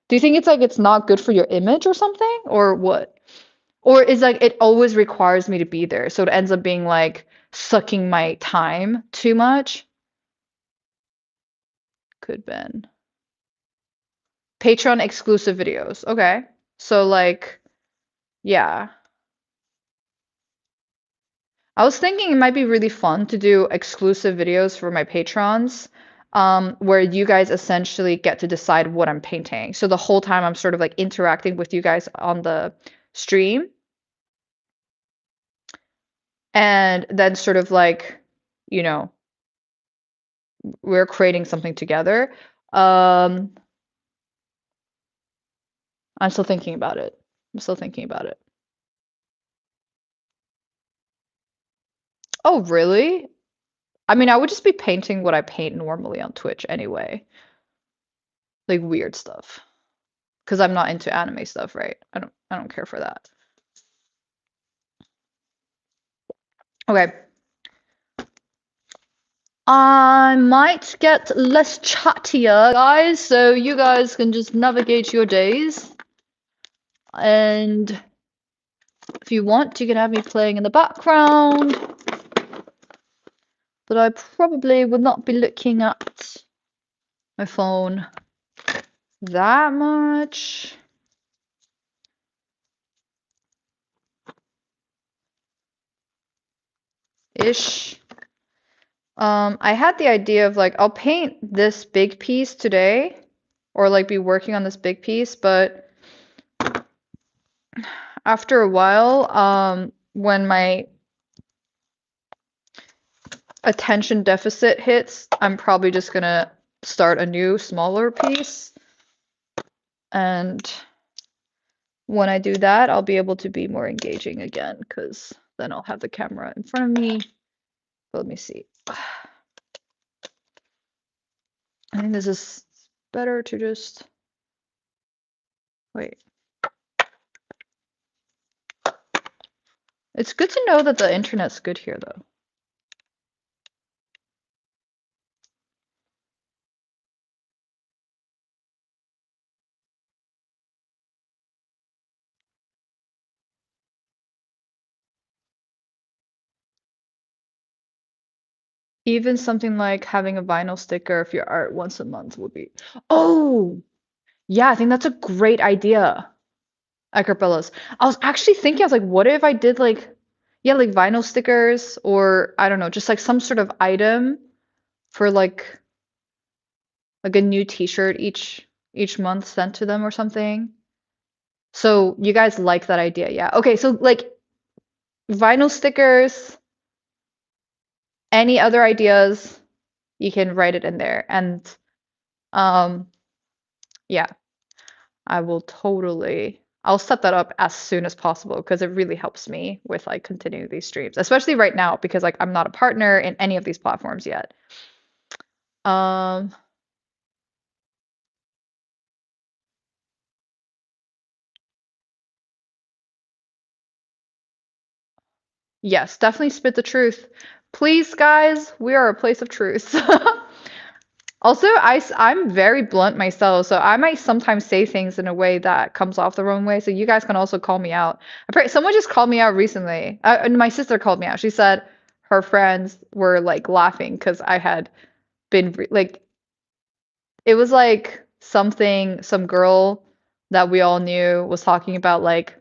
do you think it's like it's not good for your image or something? Or what? Or is like it always requires me to be there, so it ends up being like sucking my time too much? Could been. Patreon exclusive videos. Okay. So like, yeah. I was thinking it might be really fun to do exclusive videos for my patrons, where you guys essentially get to decide what I'm painting. So the whole time I'm sort of like interacting with you guys on the stream, and then sort of like, you know, we're creating something together. Um, I'm still thinking about it. I'm still thinking about it. Oh, really? I mean, I would just be painting what I paint normally on Twitch anyway, like weird stuff. Because I'm not into anime stuff, right? I don't care for that. Okay. I might get less chattier, guys, so you guys can just navigate your days. And if you want, you can have me playing in the background. But I probably would not be looking at my phone that much. Ish. I had the idea of like I'll paint this big piece today, or like be working on this big piece, but after a while, when my attention deficit hits, I'm probably just gonna start a new smaller piece. And when I do that, I'll be able to be more engaging again, because then I'll have the camera in front of me. But let me see. I think this is better to just wait. It's good to know that the internet's good here, though. Even something like having a vinyl sticker of your art once a month would be. Oh, yeah, I think that's a great idea. Acapellas. I was actually thinking, I was like, what if I did like, yeah, like vinyl stickers, or I don't know, just like some sort of item for like a new t-shirt each month sent to them or something. So you guys like that idea, yeah. Okay, so like vinyl stickers, any other ideas, you can write it in there. And yeah, I will totally I'll set that up as soon as possible because it really helps me with like continuing these streams, especially right now because like I'm not a partner in any of these platforms yet. Um, yes, definitely spit the truth. Please, guys, we are a place of truth. Also, I'm very blunt myself, so I might sometimes say things in a way that comes off the wrong way. So you guys can also call me out. Someone just called me out recently. And my sister called me out. She said her friends were like laughing because I had been like, it was like something, some girl that we all knew was talking about like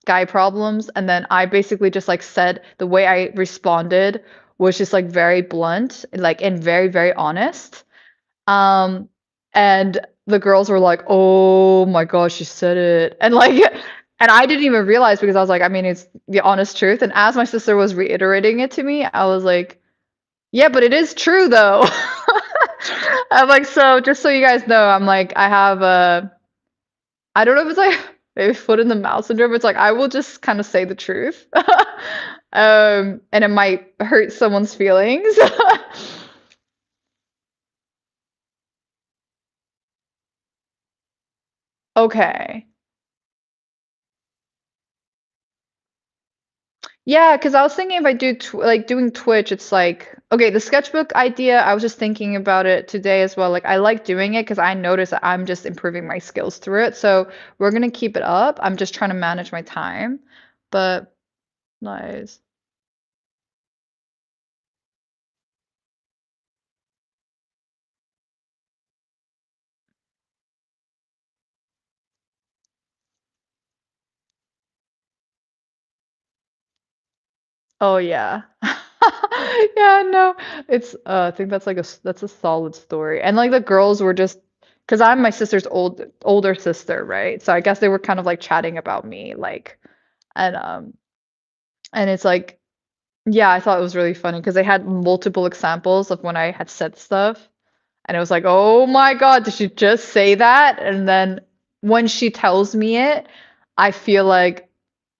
guy problems, and then I basically just like said the way I responded was just like very blunt, like and very, very honest. Um, and the girls were like, "Oh my gosh, she said it." And like and I didn't even realize because I was like, I mean, it's the honest truth. And as my sister was reiterating it to me, I was like, "Yeah, but it is true though." I'm like, so just so you guys know, I'm like, I have a, I don't know if it's like maybe foot in the mouth syndrome. It's like I will just kind of say the truth. And it might hurt someone's feelings. Okay. Yeah, because I was thinking if I do tw like doing Twitch, it's like okay, the sketchbook idea, I was just thinking about it today as well. Like I like doing it because I notice that I'm just improving my skills through it. So we're gonna keep it up. I'm just trying to manage my time. But nice. Oh yeah. Yeah, no. It's I think that's like that's a solid story. And like the girls were just because I'm my sister's older sister, right? So I guess they were kind of like chatting about me, like and and it's like yeah, I thought it was really funny because they had multiple examples of when I had said stuff. And it was like, oh my God, did she just say that? And then when she tells me it, I feel like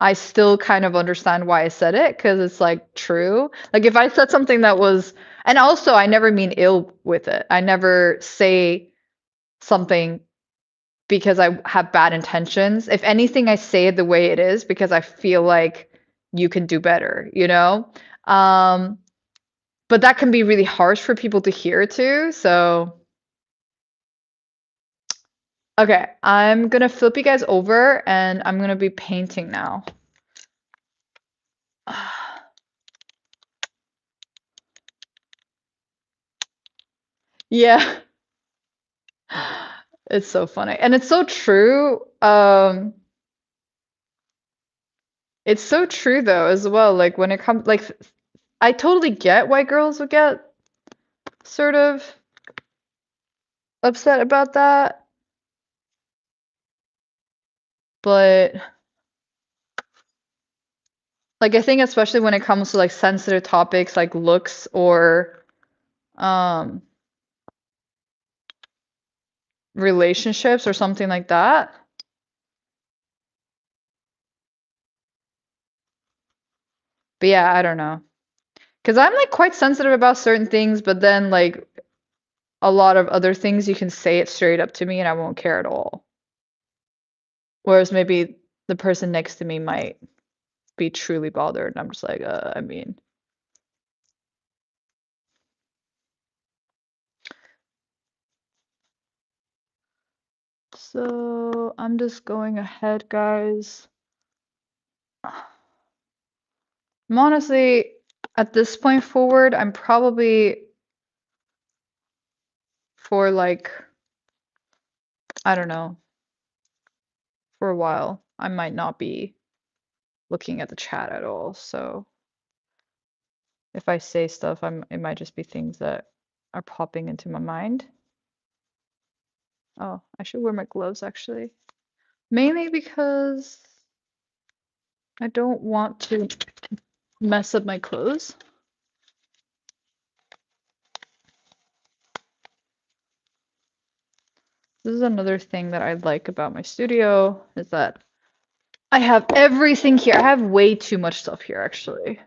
I still kind of understand why I said it because it's like true. Like if I said something that was, and also I never mean ill with it. I never say something because I have bad intentions. If anything, I say it the way it is because I feel like you can do better, you know? Um, but that can be really harsh for people to hear too. So, okay, I'm gonna flip you guys over and I'm gonna be painting now. Yeah, it's so funny. And it's so true. It's so true though as well. Like when it comes like I totally get why girls would get sort of upset about that, but like I think especially when it comes to like sensitive topics like looks or um relationships or something like that. But yeah, I don't know. Because I'm like quite sensitive about certain things, but then like a lot of other things you can say it straight up to me and I won't care at all. Whereas maybe the person next to me might be truly bothered and I'm just like, I mean. So I'm just going ahead, guys. I'm honestly, at this point forward, I'm probably for like, I don't know, for a while, I might not be looking at the chat at all. So if I say stuff, it might just be things that are popping into my mind. Oh, I should wear my gloves actually. Mainly because I don't want to mess up my clothes. This This is another thing that I like about my studio is that I have everything here. I have way too much stuff here, actually.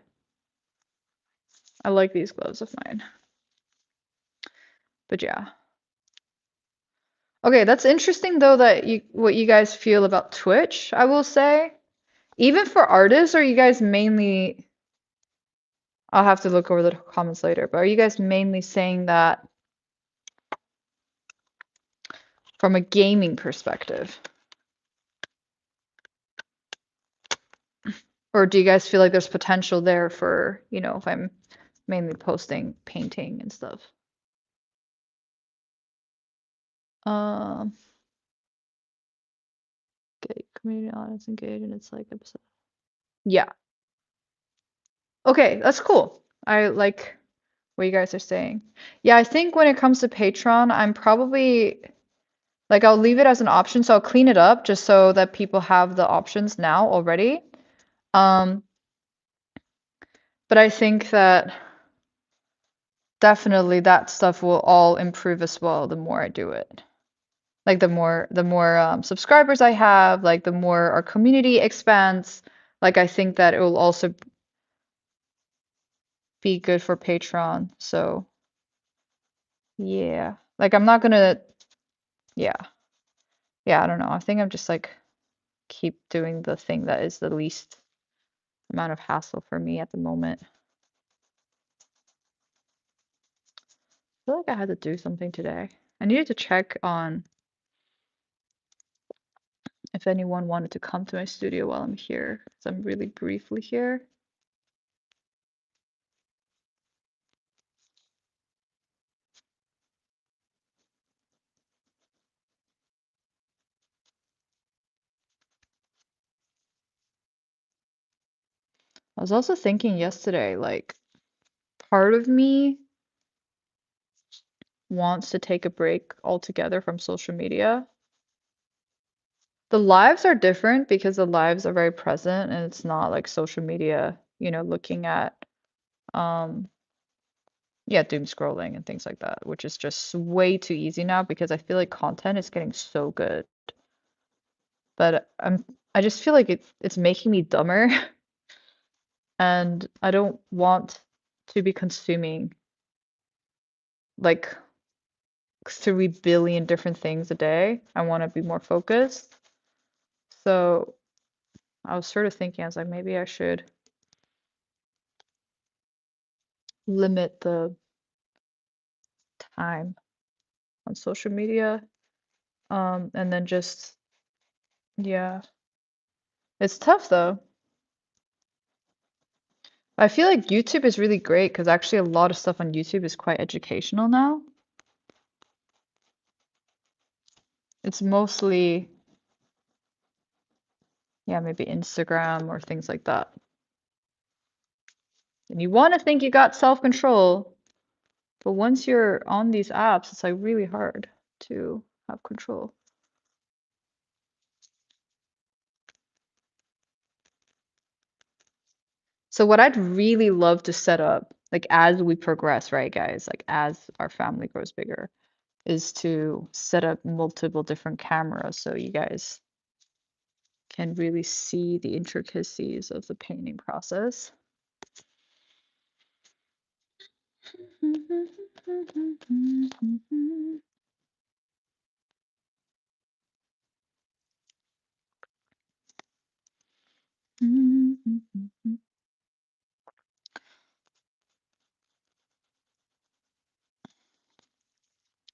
I like these gloves of mine. But yeah. Okay, that's interesting though that what you guys feel about Twitch, I will say. Even for artists, are you guys mainly, I'll have to look over the comments later, but are you guys mainly saying that from a gaming perspective? Or do you guys feel like there's potential there for, if I'm mainly posting painting and stuff? Um, get community audience engaged and it's like episode. Yeah. Okay, that's cool. I like what you guys are saying. Yeah, I think when it comes to Patreon, I'm probably like I'll leave it as an option, so I'll clean it up just so that people have the options now already. Um, but I think that definitely that stuff will all improve as well the more I do it. Like the more subscribers I have, like the more our community expands. Like I think that it will also be good for Patreon. So yeah, like I'm not gonna, yeah, yeah. I don't know. I think I'm just like keep doing the thing that is the least amount of hassle for me at the moment. I feel like I had to do something today. I needed to check on if anyone wanted to come to my studio while I'm here, because I'm really briefly here. I was also thinking yesterday, like, part of me wants to take a break altogether from social media. The lives are different because the lives are very present and it's not like social media, looking at um yeah, doom scrolling and things like that, which is just way too easy now because I feel like content is getting so good. But I just feel like it's making me dumber and I don't want to be consuming like 3 billion different things a day. I want to be more focused. So I was sort of thinking, I was like, maybe I should limit the time on social media. And then just, yeah, it's tough though. I feel like YouTube is really great because actually a lot of stuff on YouTube is quite educational now. It's mostly, yeah, maybe Instagram or things like that. And you want to think you got self-control, but once you're on these apps, it's like really hard to have control. So what I'd really love to set up, like as we progress, right, guys, like as our family grows bigger, is to set up multiple different cameras so you guys can really see the intricacies of the painting process.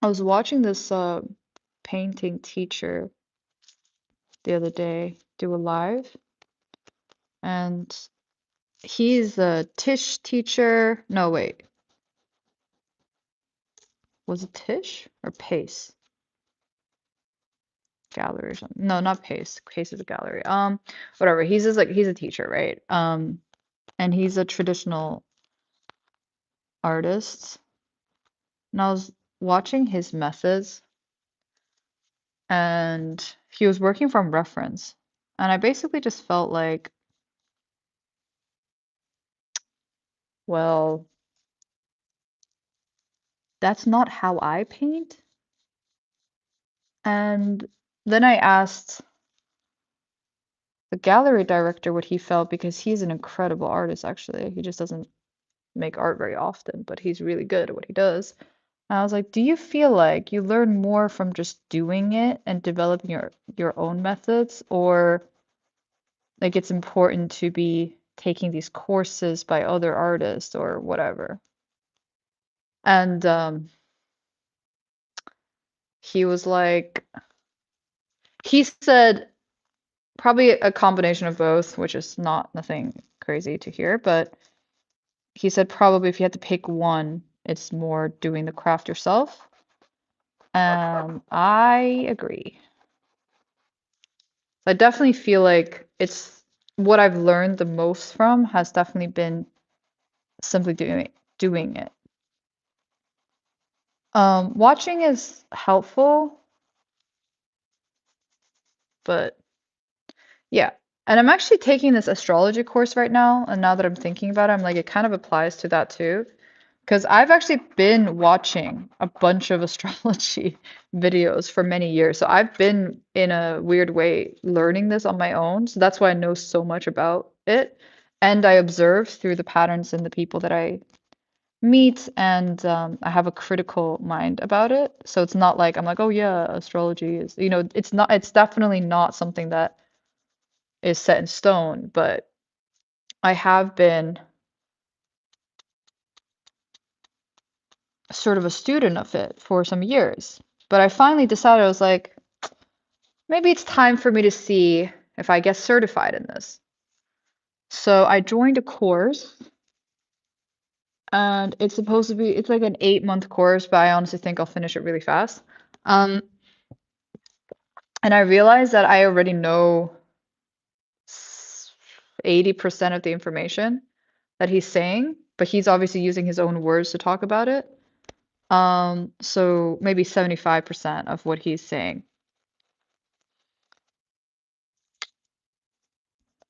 I was watching this painting teacher the other day do a live, and he's a Tisch teacher. No, wait, was it Tisch or Pace? Gallery or something. No, not Pace. Pace is a gallery. Whatever. He's just like he's a teacher, right? And he's a traditional artist. And I was watching his methods, and he was working from reference. And I basically just felt like, well, that's not how I paint. And then I asked the gallery director what he felt because he's an incredible artist, actually. He just doesn't make art very often, but he's really good at what he does. And I was like, do you feel like you learn more from just doing it and developing your own methods, or like it's important to be taking these courses by other artists or whatever? And he was like, he said probably a combination of both, which is not nothing crazy to hear, but he said probably if you had to pick one, it's more doing the craft yourself. I agree. I definitely feel like it's what I've learned the most from has definitely been simply doing it. Watching is helpful, but yeah. And I'm actually taking this astrology course right now, and now that I'm thinking about it, I'm like, it kind of applies to that too. Because I've actually been watching a bunch of astrology videos for many years. So I've been, in a weird way, learning this on my own. So that's why I know so much about it. And I observe through the patterns in the people that I meet, and I have a critical mind about it. So it's not like I'm like, oh yeah, astrology is, it's not, it's definitely not something that is set in stone, but I have been sort of a student of it for some years. But I finally decided, I was like, maybe it's time for me to see if I get certified in this. So I joined a course, and it's like an 8-month course, but I honestly think I'll finish it really fast. Um, and I realized that I already know 80% of the information that he's saying, but he's obviously using his own words to talk about it. So maybe 75% of what he's saying.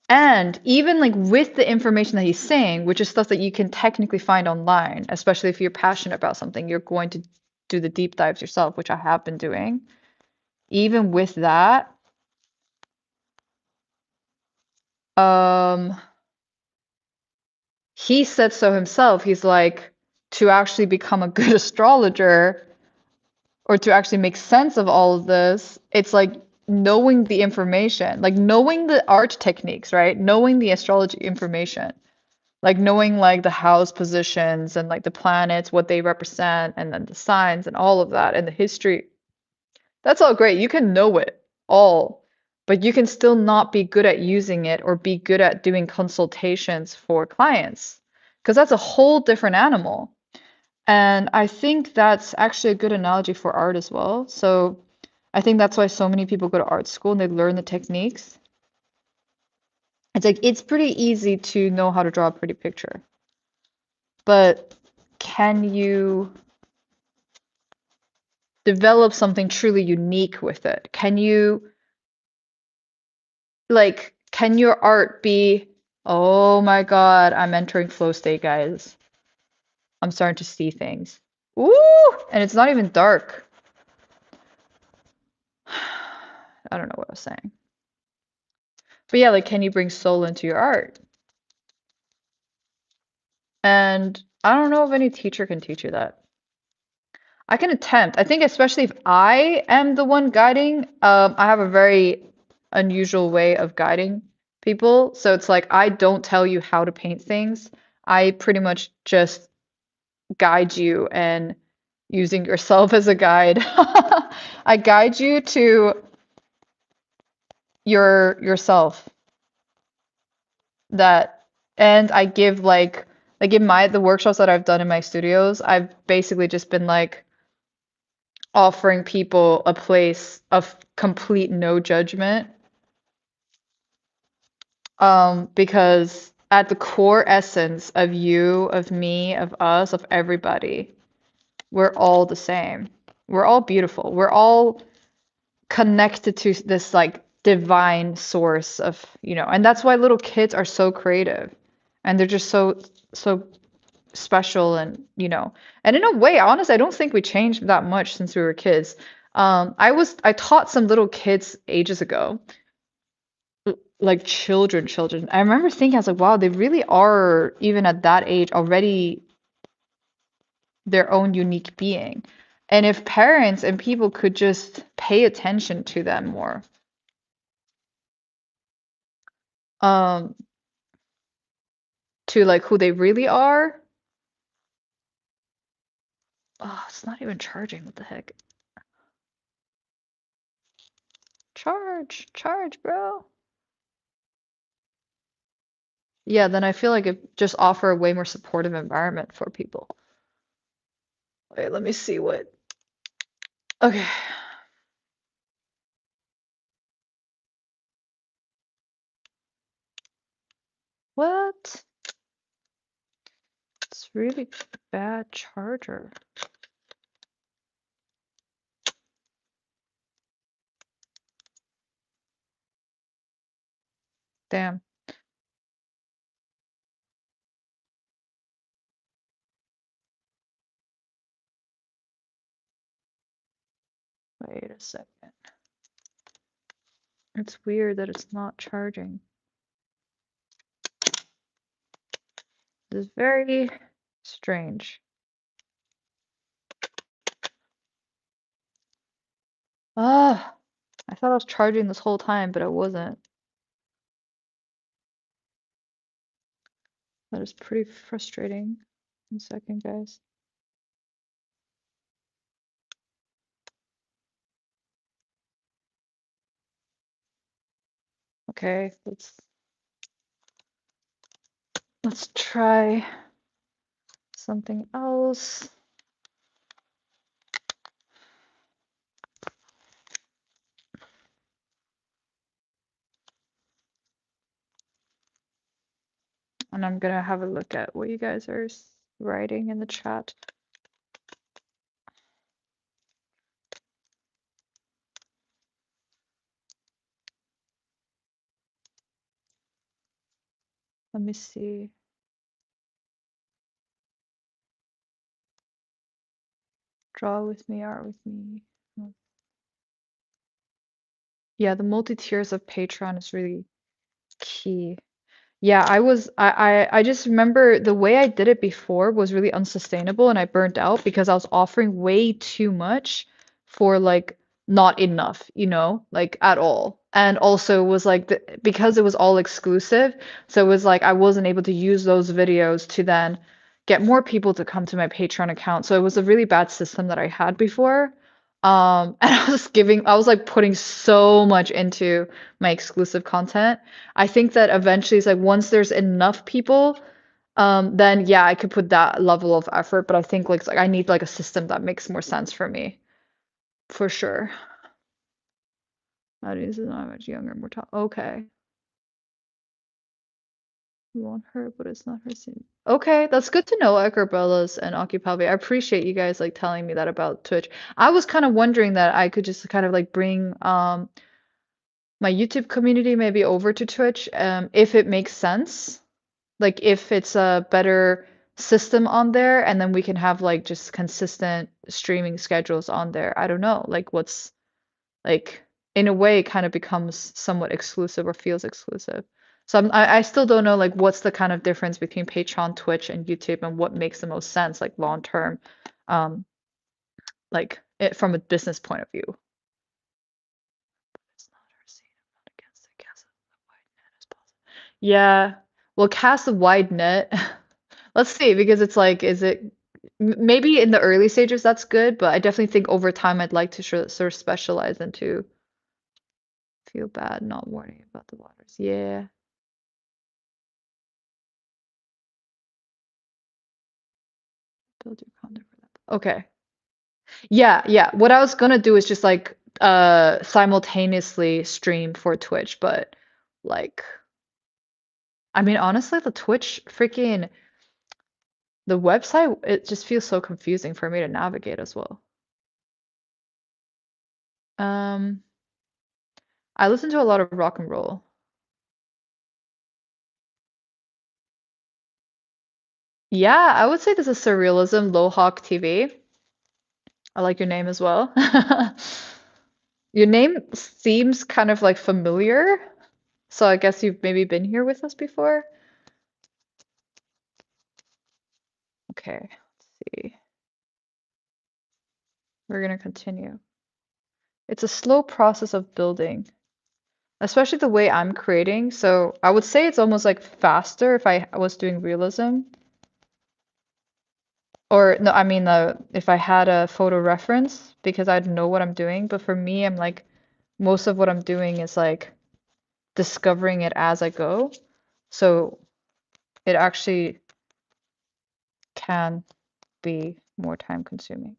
And even like with the information that he's saying, which is stuff that you can technically find online, especially if you're passionate about something, you're going to do the deep dives yourself, which I have been doing. Even with that, um, he said so himself. He's like, to actually become a good astrologer or to actually make sense of all of this, it's like knowing the information, like knowing the art techniques, right? Knowing the astrology information. Like knowing like the house positions and like the planets, what they represent, and then the signs and all of that and the history. That's all great. You can know it all, but you can still not be good at using it or be good at doing consultations for clients because that's a whole different animal. And I think that's actually a good analogy for art as well. So I think that's why so many people go to art school and they learn the techniques. It's like it's pretty easy to know how to draw a pretty picture. But can you develop something truly unique with it? Can your art be, oh my God, I'm entering flow state, guys. I'm starting to see things. Ooh, and it's not even dark. I don't know what I was saying. But yeah, like, can you bring soul into your art? And I don't know if any teacher can teach you that. I can attempt. I think especially if I am the one guiding, I have a very unusual way of guiding people. So it's like I don't tell you how to paint things. I pretty much just guide you and using yourself as a guide. I guide you to yourself that and I give like in my the workshops that I've done in my studios, I've basically just been like offering people a place of complete no judgment. Because at the core essence of you, of me, of us, of everybody, we're all the same. We're all beautiful. We're all connected to this like divine source of, and that's why little kids are so creative and they're just so special and in a way, honestly, I don't think we changed that much since we were kids. I taught some little kids ages ago, like children. I remember thinking, I was like, wow, they really are, even at that age, already their own unique being. And if parents and people could just pay attention to them more, um, to like who they really are. Oh, it's not even charging. What the heck? Charge, bro. Yeah, then I feel like it just offer a way more supportive environment for people. Wait, let me see what. Okay. What? It's really bad charger. Damn. Wait a second. It's weird that it's not charging. This is very strange. Ah, I thought I was charging this whole time, but I wasn't. That is pretty frustrating. 1 second, guys. Okay, let's try something else. And I'm gonna have a look at what you guys are writing in the chat. Let me see. Draw with me, art with me. Yeah, the multi-tiers of Patreon is really key. Yeah, I just remember the way I did it before was really unsustainable and I burnt out because I was offering way too much for like not enough, like at all. And also was like because it was all exclusive, so it was like I wasn't able to use those videos to then get more people to come to my Patreon account. So it was a really bad system that I had before. And I was like putting so much into my exclusive content. I think that eventually it's like once there's enough people, then yeah, I could put that level of effort. But I think like I need like a system that makes more sense for me, for sure. Eirdís is not much younger, more tall. Okay, we want her, but it's not her scene. Okay, that's good to know, Edgar Bellas and Occupalvi. I appreciate you guys like telling me that about Twitch. I was kind of wondering that I could just kind of like bring my YouTube community maybe over to Twitch, if it makes sense. Like if it's a better system on there and then we can have like just consistent streaming schedules on there. I don't know, like what's like in a way it kind of becomes somewhat exclusive or feels exclusive. So I still don't know like what's the kind of difference between Patreon, Twitch, and YouTube and what makes the most sense like long term, um, like it from a business point of view. It's not our scene. I'm not against it. Cast a wide net as possible. Yeah, we'll cast a wide net. Let's see, because it's like, is it maybe in the early stages that's good, but I definitely think over time I'd like to sort of specialize into feel bad not worrying about the waters. Yeah, build your content for that. Okay. Yeah. What I was gonna do is just like simultaneously stream for Twitch, but like I mean honestly the Twitch freaking the website it just feels so confusing for me to navigate as well. Um I listen to a lot of rock and roll. Yeah, I would say this is surrealism, low hawk TV. I like your name as well. Your name seems kind of like familiar, so I guess you've maybe been here with us before. Okay, let's see. We're gonna continue. It's a slow process of building, especially the way I'm creating. So I would say it's almost like faster if I was doing realism. Or no, I mean, if I had a photo reference because I'd know what I'm doing. But for me, I'm like, most of what I'm doing is like discovering it as I go. So it actually can be more time consuming.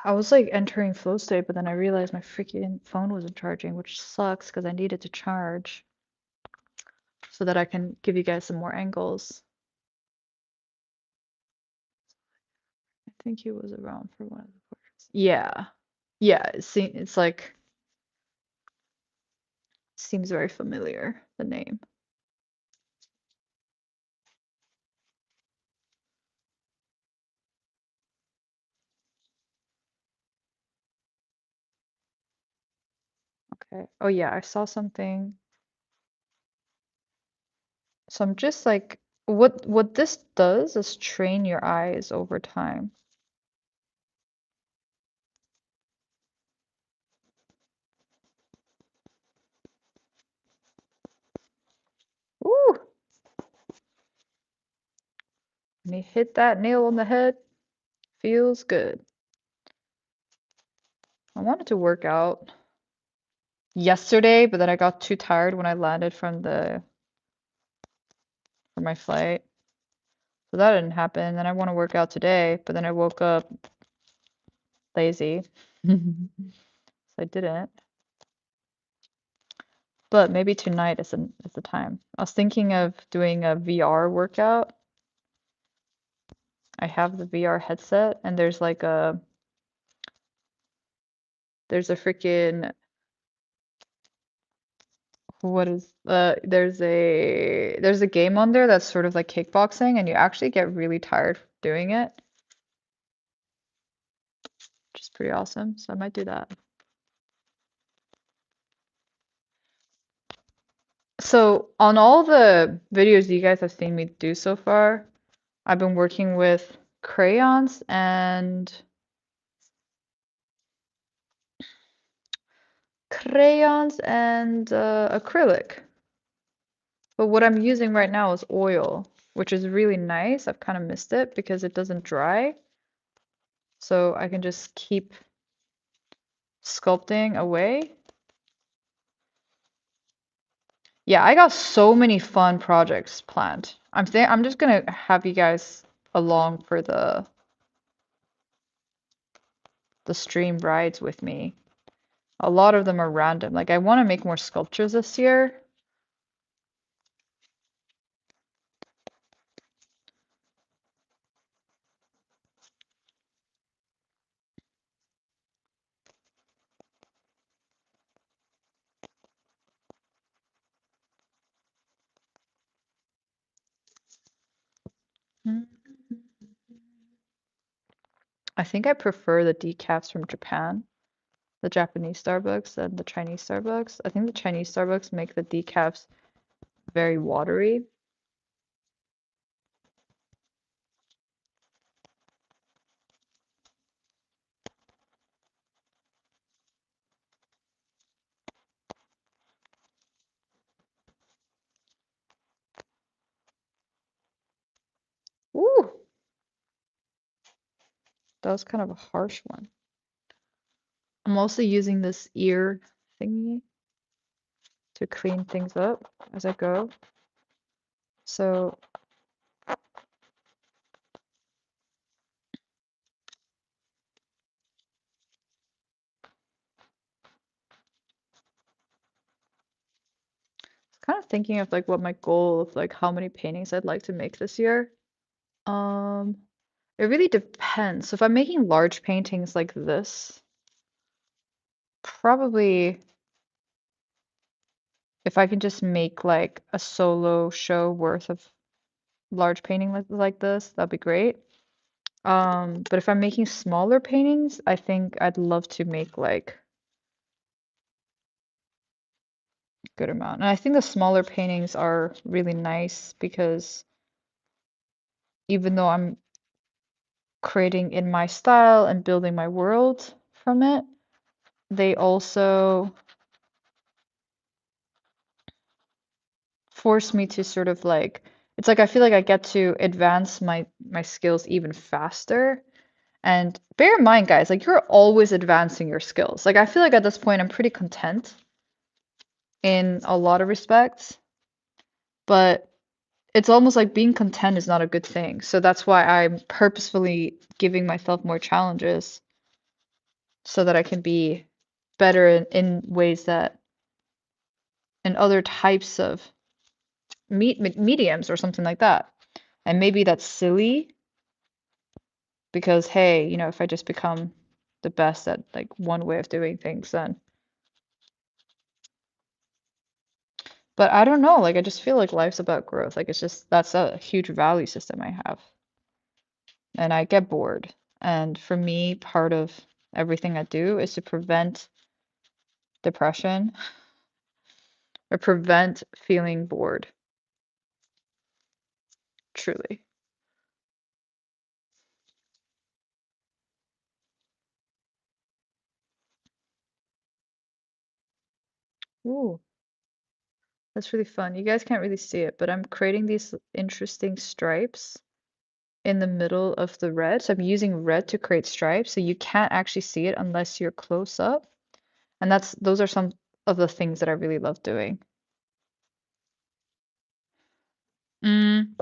I was like entering flow state, but then I realized my freaking phone wasn't charging, which sucks because I needed to charge so that I can give you guys some more angles. I think he was around for one of the quarters. Yeah. Yeah, it's like seems very familiar, the name. Okay. Oh yeah, I saw something. So I'm just like what this does is train your eyes over time. Ooh, and he hit that nail on the head. Feels good. I wanted to work out yesterday, but then I got too tired when I landed from my flight. So that didn't happen. Then I want to work out today, but then I woke up lazy. So I didn't. But maybe tonight is the time. I was thinking of doing a VR workout. I have the VR headset and there's a freaking what is there's a game on there that's sort of like kickboxing and you actually get really tired doing it, which is pretty awesome. So I might do that. So on all the videos you guys have seen me do so far, I've been working with crayons and acrylic. But what I'm using right now is oil, which is really nice. I've kind of missed it because it doesn't dry. So I can just keep sculpting away. Yeah, I got so many fun projects planned. I'm just gonna have you guys along for the stream rides with me. A lot of them are random. Like I want to make more sculptures this year. I think I prefer the decafs from Japan, the Japanese Starbucks and the Chinese Starbucks. I think the Chinese Starbucks make the decafs very watery. That was kind of a harsh one. I'm also using this ear thingy to clean things up as I go. So kind of thinking of like what my goal of like how many paintings I'd like to make this year. Um, it really depends. So if I'm making large paintings like this, probably if I can just make like a solo show worth of large painting like this, that'd be great. But if I'm making smaller paintings, I think I'd love to make like a good amount. And I think the smaller paintings are really nice because even though I'm creating in my style and building my world from it, they also force me to sort of like it's like I feel like I get to advance my skills even faster. And bear in mind, guys, like you're always advancing your skills. Like I feel like at this point I'm pretty content in a lot of respects, but it's almost like being content is not a good thing. So that's why I'm purposefully giving myself more challenges so that I can be better in ways that in other types of mediums or something like that. And maybe that's silly because, hey, you know, if I just become the best at like one way of doing things, then. But I don't know, like I just feel like life's about growth. Like it's just that's a huge value system I have. And I get bored. And for me, part of everything I do is to prevent depression or prevent feeling bored, truly. Ooh, that's really fun. You guys can't really see it, but I'm creating these interesting stripes in the middle of the red. So I'm using red to create stripes, so you can't actually see it unless you're close up. And those are some of the things that I really love doing. Mm,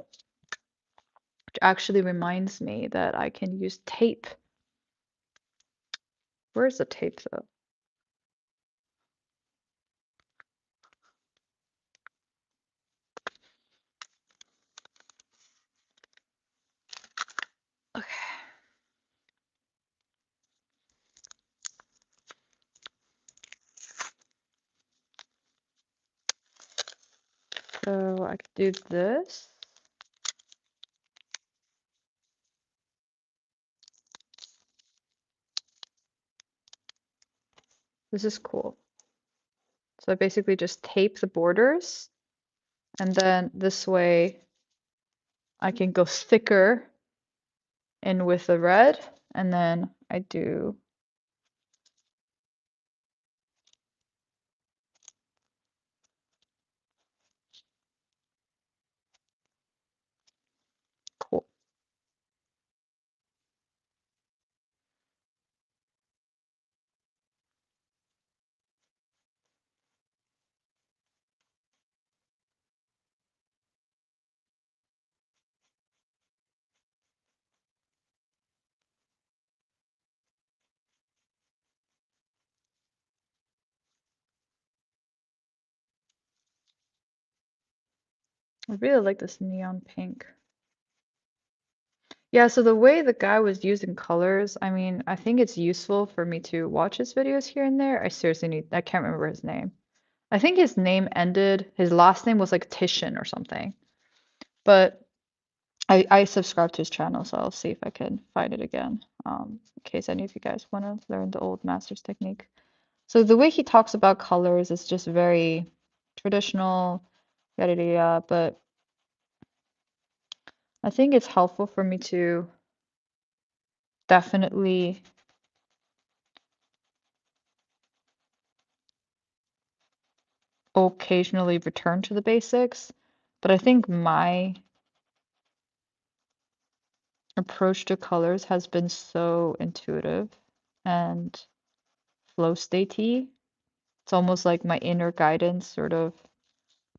which actually reminds me that I can use tape. Where's the tape though? Okay. So I could do this. This is cool. So I basically just tape the borders, and then this way I can go thicker in with the red, and then I do cool. I really like this neon pink. Yeah, so the way the guy was using colors, I mean, I think it's useful for me to watch his videos here and there. I can't remember his name. I think his last name was like Titian or something. But I subscribe to his channel, so I'll see if I can find it again, in case any of you guys want to learn the old master's technique. So the way he talks about colors is just very traditional, yada yada yada, but I think it's helpful for me to definitely occasionally return to the basics. But I think my approach to colors has been so intuitive and flow statey. It's almost like my inner guidance sort of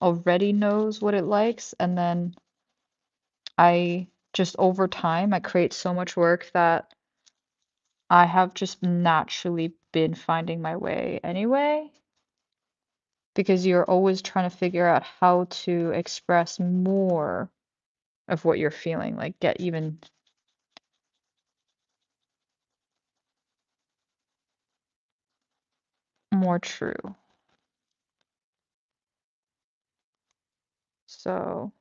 already knows what it likes, and then I just over time I create so much work that I have just naturally been finding my way anyway, because you're always trying to figure out how to express more of what you're feeling, like get even more true. So,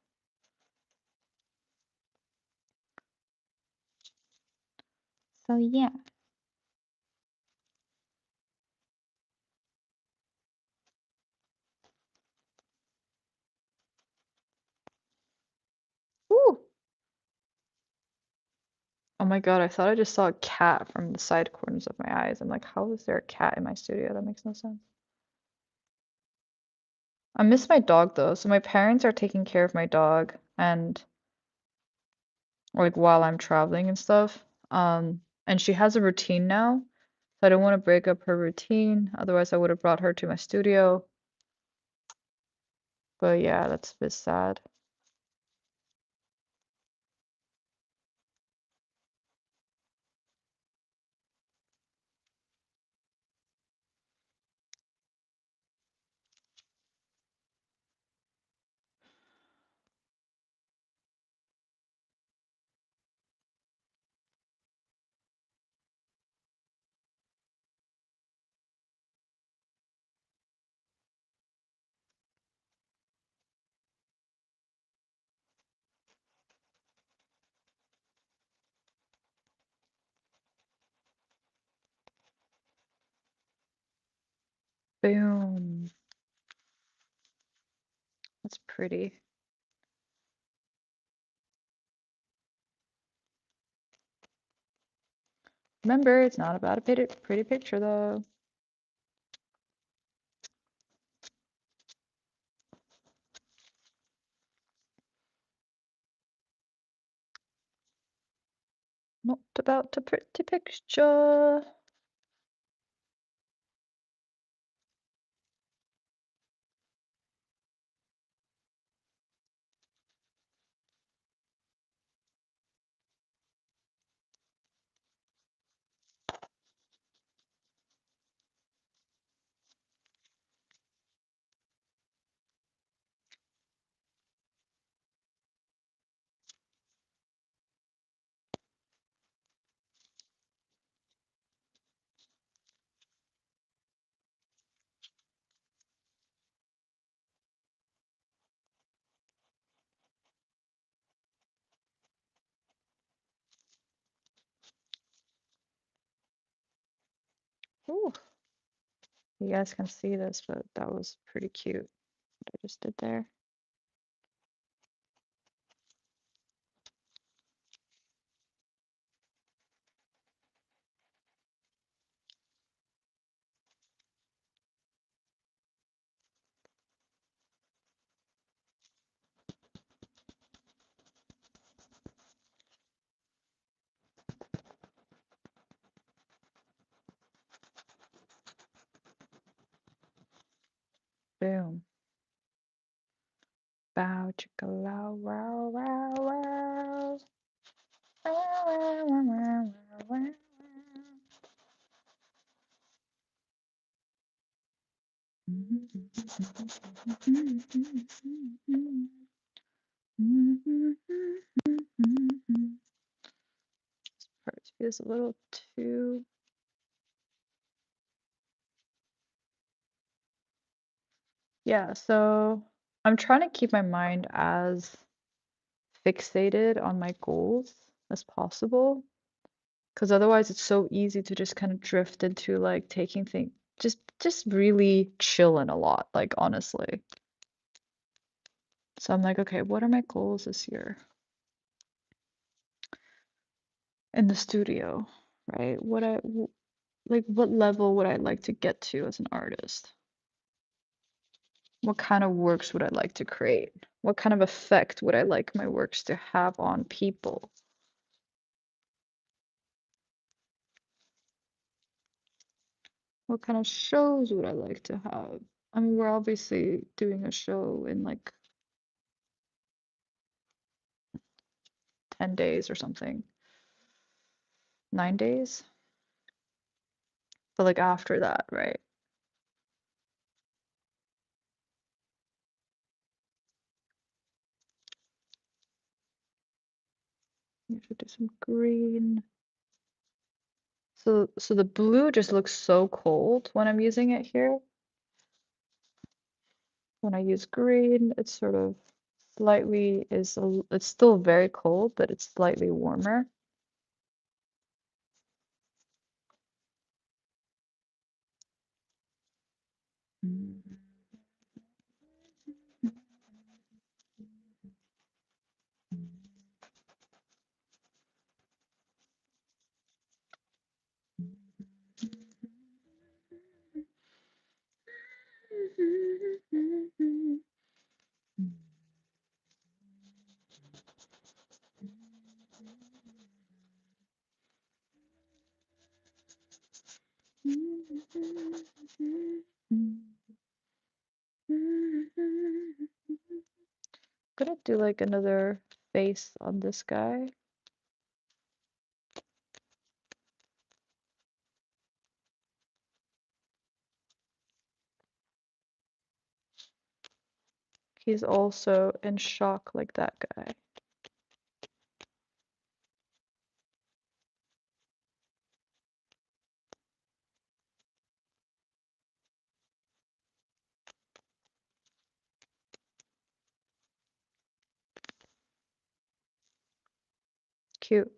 so yeah. Ooh. Oh my God, I thought I just saw a cat from the side corners of my eyes. I'm like, how is there a cat in my studio? That makes no sense. I miss my dog though. So my parents are taking care of my dog and like while I'm traveling and stuff. And she has a routine now. So I don't want to break up her routine. Otherwise, I would have brought her to my studio. But yeah, that's a bit sad. Boom. That's pretty. Remember, it's not about a pretty picture though. Not about a pretty picture. Ooh. You guys can see this, but that was pretty cute what I just did there. Boom. Bow chicka wow wow wow wow. Wow, wow, wow, wow, wow, wow. This part feels a little too. Yeah, so I'm trying to keep my mind as fixated on my goals as possible, because otherwise it's so easy to just kind of drift into like taking things just really chilling a lot, like honestly. So I'm like, okay, what are my goals this year in the studio, right? Like what level would I like to get to as an artist? What kind of works would I like to create? What kind of effect would I like my works to have on people? What kind of shows would I like to have? I mean, we're obviously doing a show in like 10 days or something. 9 days? But like after that, right? You should do some green. So the blue just looks so cold when I'm using it here. When I use green, it's sort of slightly it's still very cold, but it's slightly warmer. Gonna do like another face on this guy. He's also in shock like that guy. Cute.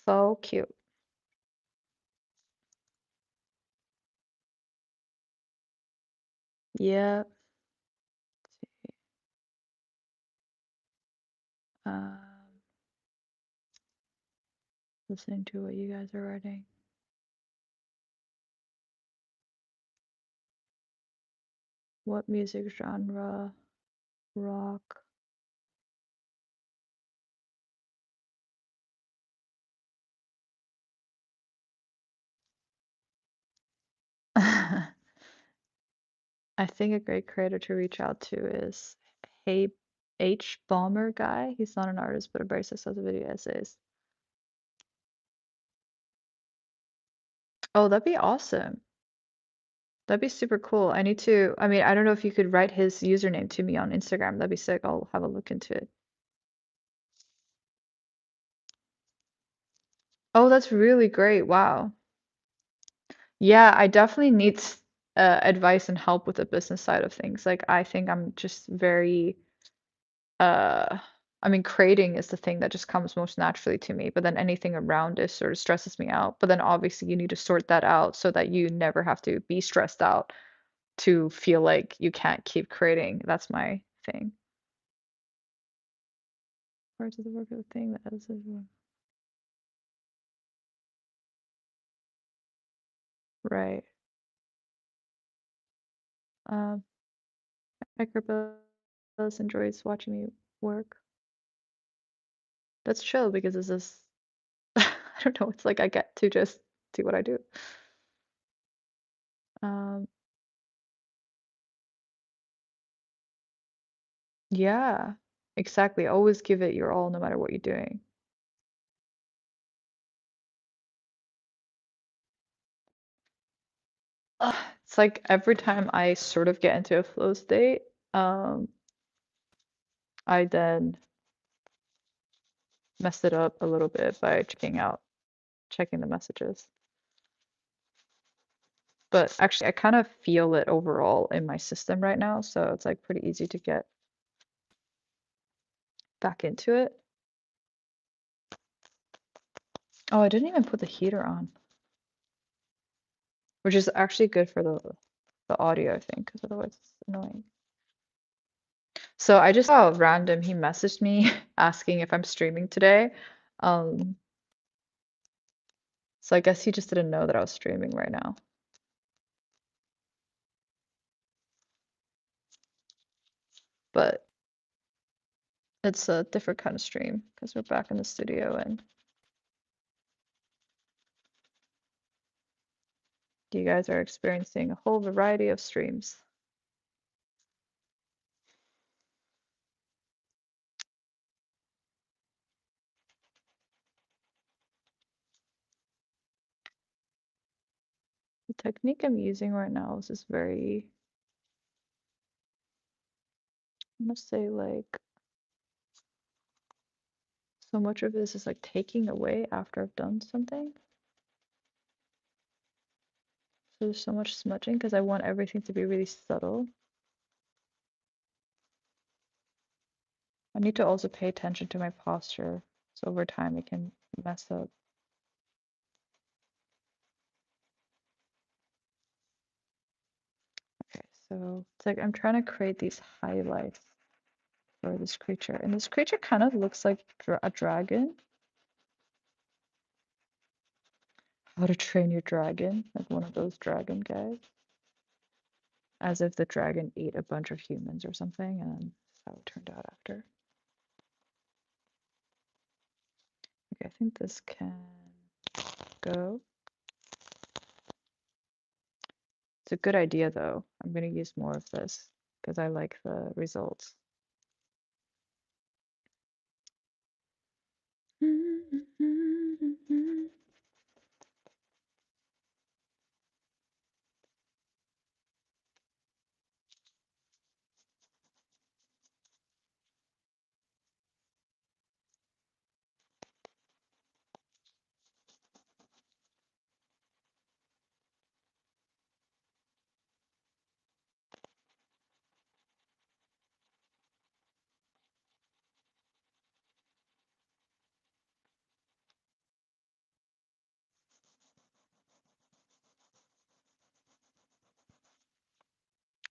So cute. Yeah. Um, listening to what you guys are writing. What music genre? Rock. I think a great creator to reach out to is Hey H Balmer guy. He's not an artist, but a very successful video essays. Oh, that'd be awesome. That'd be super cool. I mean, I don't know if you could write his username to me on Instagram. That'd be sick. I'll have a look into it. Oh, that's really great. Wow. Yeah, I definitely need advice and help with the business side of things. Like, I think I'm just very uh I mean creating is the thing that just comes most naturally to me, but then anything around it sort of stresses me out. But then obviously you need to sort that out so that you never have to be stressed out to feel like you can't keep creating. That's my thing. Parts of the work of the thing that is right. Um Microbills enjoys watching me work. That's chill because this is I don't know, it's like I get to just do what I do. Um yeah, exactly. Always give it your all no matter what you're doing. Ugh, it's like every time I sort of get into a flow state, um, I then mess it up a little bit by checking the messages. But actually, I kind of feel it overall in my system right now, so it's like pretty easy to get back into it. Oh, I didn't even put the heater on, which is actually good for the audio, I think, because otherwise it's annoying. So I just saw random, he messaged me asking if I'm streaming today. Um, so I guess he just didn't know that I was streaming right now. But it's a different kind of stream because we're back in the studio and You guys are experiencing a whole variety of streams. The technique I'm using right now is just very, I'm gonna say like, so much of this is like taking away after I've done something. So there's so much smudging because I want everything to be really subtle. I need to also pay attention to my posture, so over time it can mess up. Okay, so it's like I'm trying to create these highlights for this creature, and this creature kind of looks like a dragon. How to Train Your Dragon, like one of those dragon guys. As if the dragon ate a bunch of humans or something, and that's how it turned out after. Okay, I think this can go. It's a good idea though. I'm gonna use more of this because I like the results.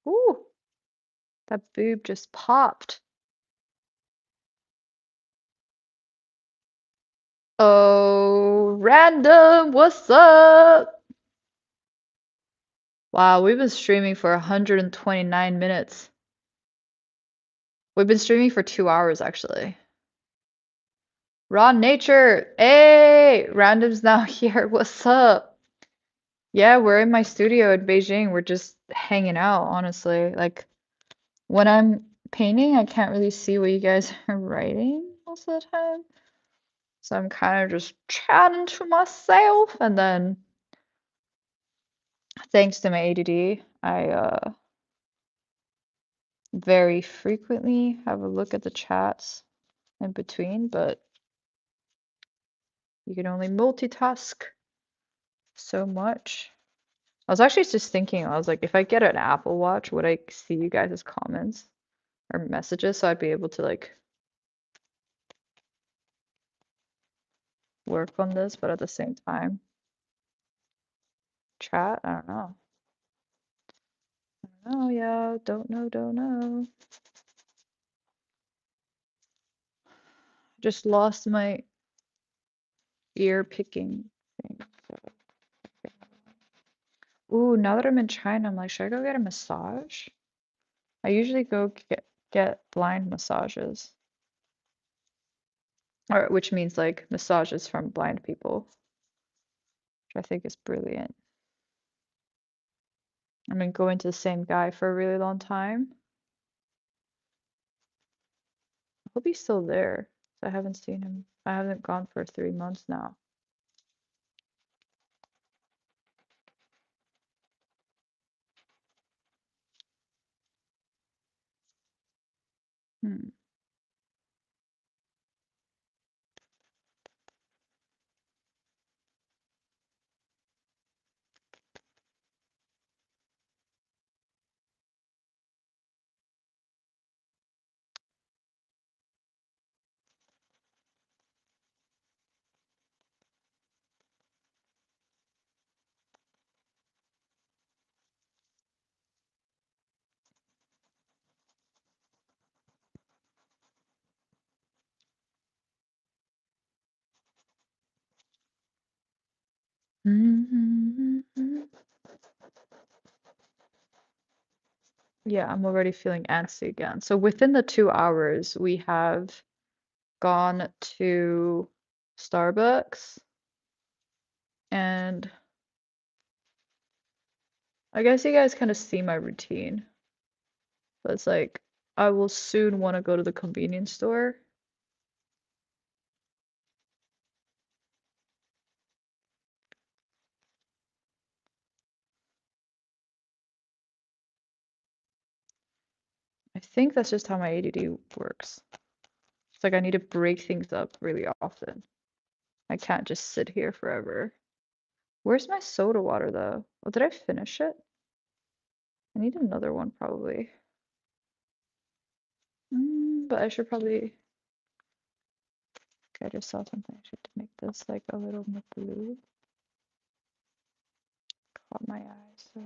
Ooh, that boob just popped. Oh, random, what's up? Wow, we've been streaming for 129 minutes. We've been streaming for 2 hours actually. Raw Nature, hey, random's now here. What's up? Yeah, we're in my studio in Beijing. We're just hanging out, honestly. Like when I'm painting, I can't really see what you guys are writing most of the time. So I'm kind of just chatting to myself, and then thanks to my ADD, I very frequently have a look at the chats in between, but you can only multitask so much. I was actually just thinking, I was like, if I get an Apple Watch, would I see you guys' comments or messages so I'd be able to like work on this, but at the same time chat? I don't know. Oh yeah, don't know. Just lost my ear picking thing. Ooh, now that I'm in China, I'm like, should I go get a massage? I usually go get blind massages. Or which means like massages from blind people, which I think is brilliant. I've been going to the same guy for a really long time. I hope he's still there. I haven't seen him. I haven't gone for 3 months now. Hmm. Yeah, I'm already feeling antsy again. So within the 2 hours, we have gone to Starbucks and I guess you guys kind of see my routine. But it's like I will soon want to go to the convenience store. I think that's just how my ADD works. It's like I need to break things up really often. I can't just sit here forever. Where's my soda water though? Oh, did I finish it? I need another one probably. But I should probably. Okay, I just saw something. I should make this like a little more blue. Caught my eye, so.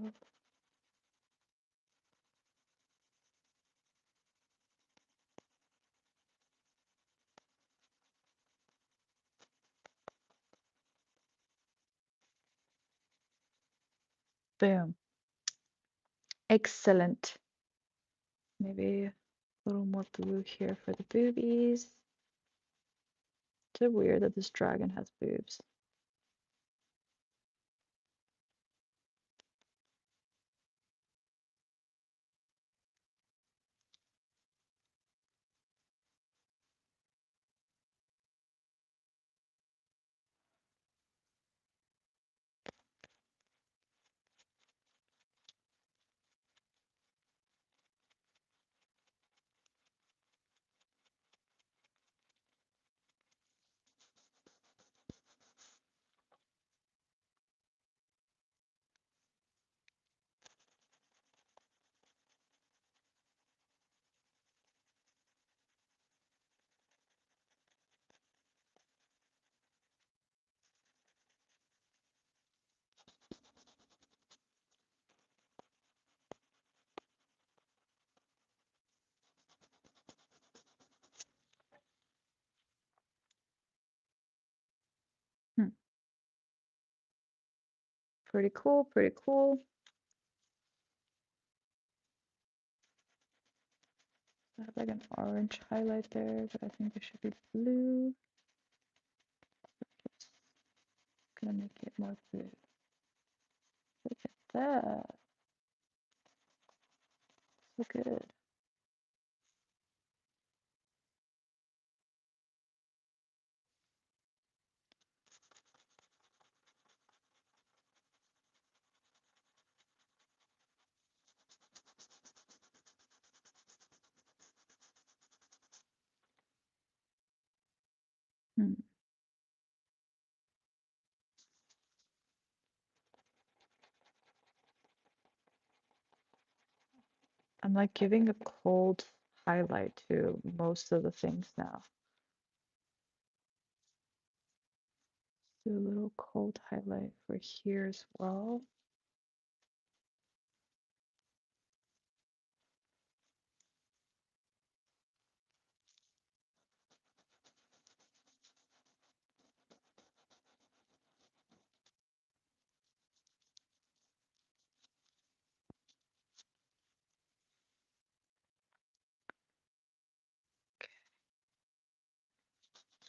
Boom. Excellent. Maybe a little more blue here for the boobies. Is it weird that this dragon has boobs? Hmm. Pretty cool, pretty cool. I have like an orange highlight there, but I think it should be blue. Just gonna make it more blue. Look at that. So good. Hmm. I'm like giving a cold highlight to most of the things now. Do a little cold highlight for here as well.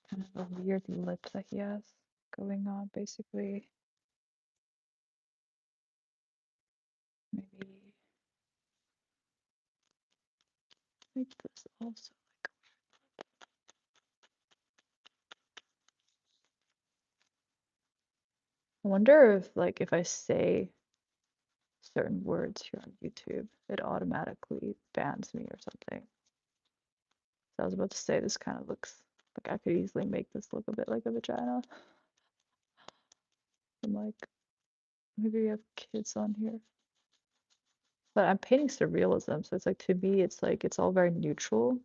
Kind of a weird lip that he has going on, basically. Maybe make this also like. I wonder if like if I say certain words here on YouTube, it automatically bans me or something. So I was about to say this kind of looks like I could easily make this look a bit like a vagina. I'm like, maybe we have kids on here. But I'm painting surrealism, so it's like to me it's like it's all very neutral,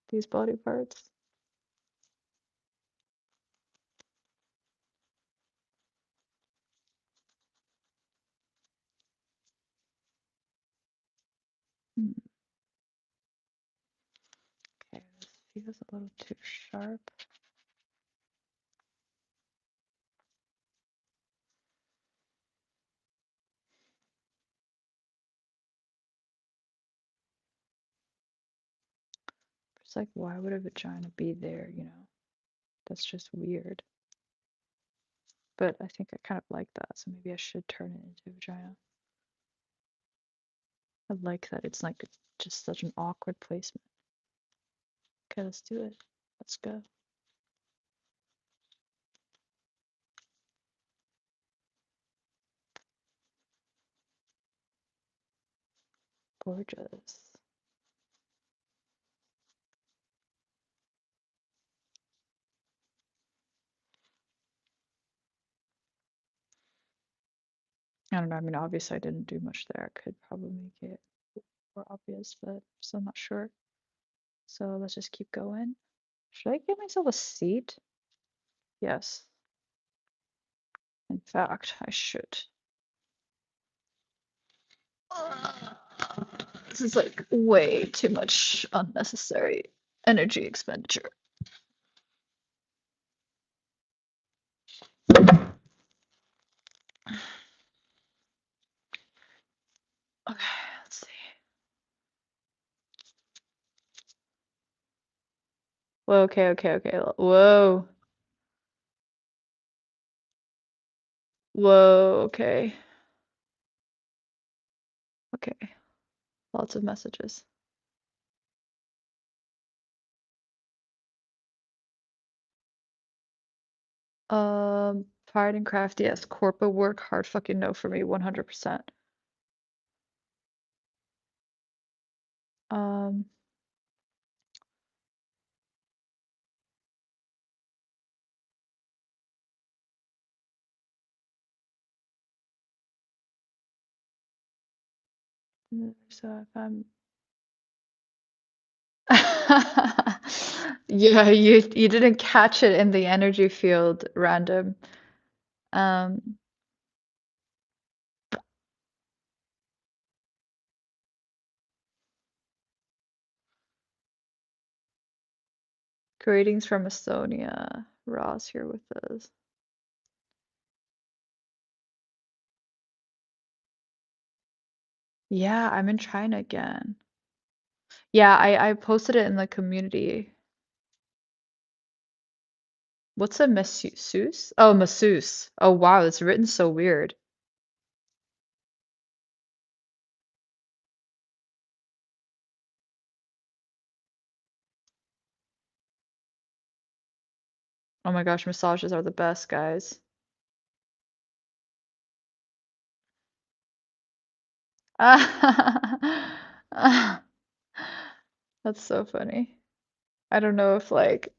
these body parts. Hmm. Okay, this feels a little too sharp. It's like, why would a vagina be there, you know? That's just weird. But I think I kind of like that, so maybe I should turn it into a vagina. I like that it's like just such an awkward placement. Okay, let's do it. Let's go. Gorgeous. I don't know. I mean, obviously, I didn't do much there. I could probably make it more obvious, but still not sure. So let's just keep going. Should I give myself a seat? Yes. In fact, I should. This is like way too much unnecessary energy expenditure. Okay, let's see. Whoa, okay. Whoa. Whoa, okay. Okay. Lots of messages. Pride and craft, yes. Corporate work, hard fucking no for me, 100%. Um, so if I'm yeah, you didn't catch it in the energy field random. Um, greetings from Estonia. Ross here with us. Yeah, I'm in China again. Yeah, I posted it in the community. What's a masseuse? Oh, masseuse. Oh wow, it's written so weird. Oh my gosh, massages are the best, guys. That's so funny. I don't know if like,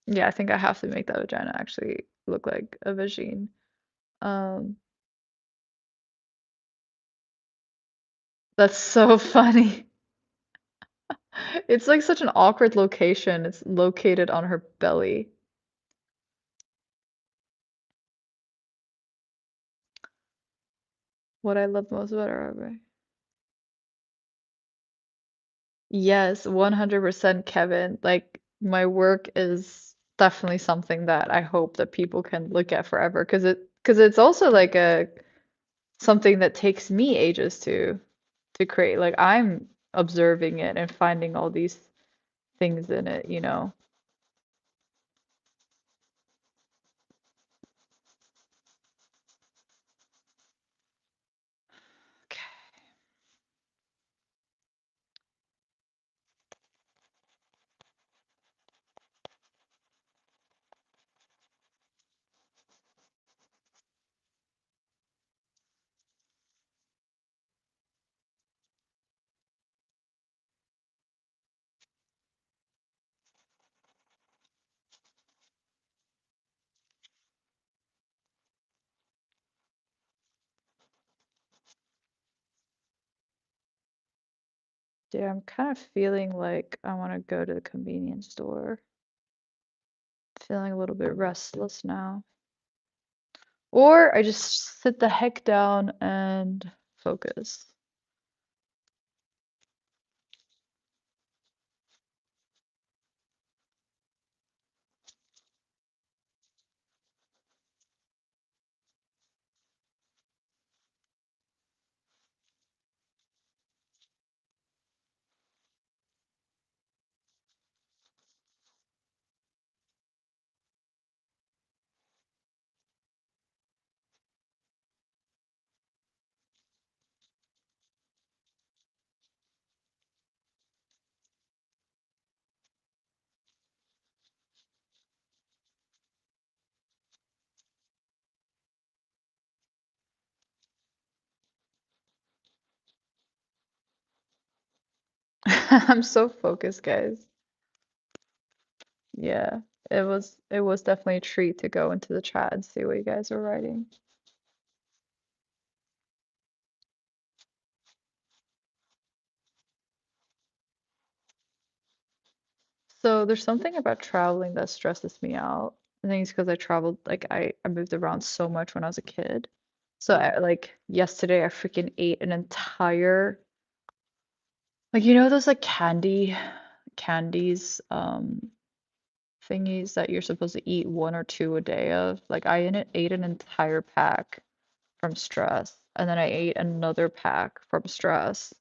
yeah, I think I have to make that vagina actually look like a vagine. Um, that's so funny. It's like such an awkward location. It's located on her belly. What I love most about Arabic. Yes, 100% Kevin. Like my work is definitely something that I hope that people can look at forever because it's also like a something that takes me ages to create. Like I'm observing it and finding all these things in it, you know. Okay. Yeah, I'm kind of feeling like I want to go to the convenience store. Feeling a little bit restless now. Or I just sit the heck down and focus. I'm so focused, guys. Yeah, it was definitely a treat to go into the chat and see what you guys were writing. So there's something about traveling that stresses me out. I think it's because I traveled, like I moved around so much when I was a kid. So like yesterday I freaking ate an entire, like those like candies thingies that you're supposed to eat one or two a day of. Like ate an entire pack from stress, and then I ate another pack from stress,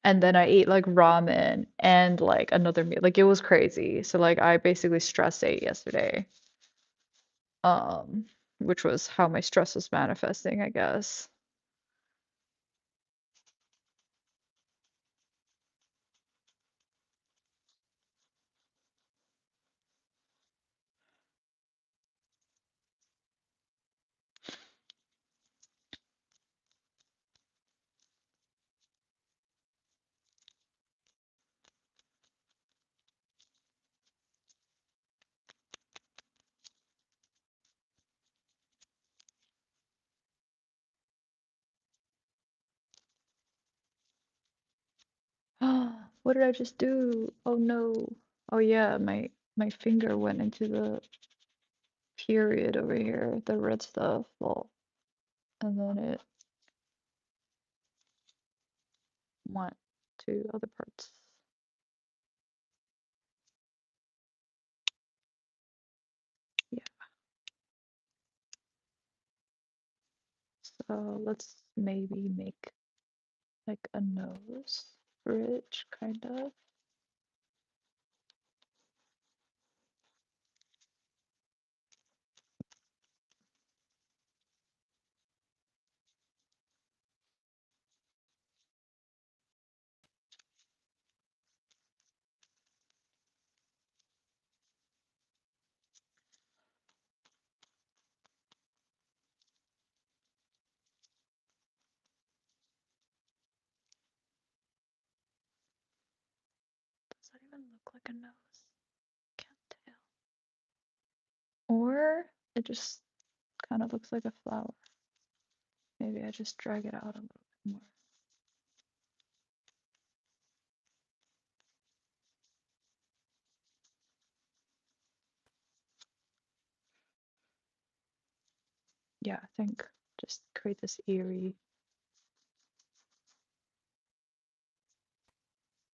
and then I ate like ramen and like another meal. Like it was crazy. So like I basically stress ate yesterday, um, which was how my stress was manifesting, I guess. What did I just do? Oh no. Oh yeah, my finger went into the period over here, the red stuff. Well, and then it went to other parts. Yeah. So let's maybe make like a nose bridge, kind of. Does that even look like a nose? Can't tell. Or it just kind of looks like a flower. Maybe I just drag it out a little bit more. Yeah, I think just create this eerie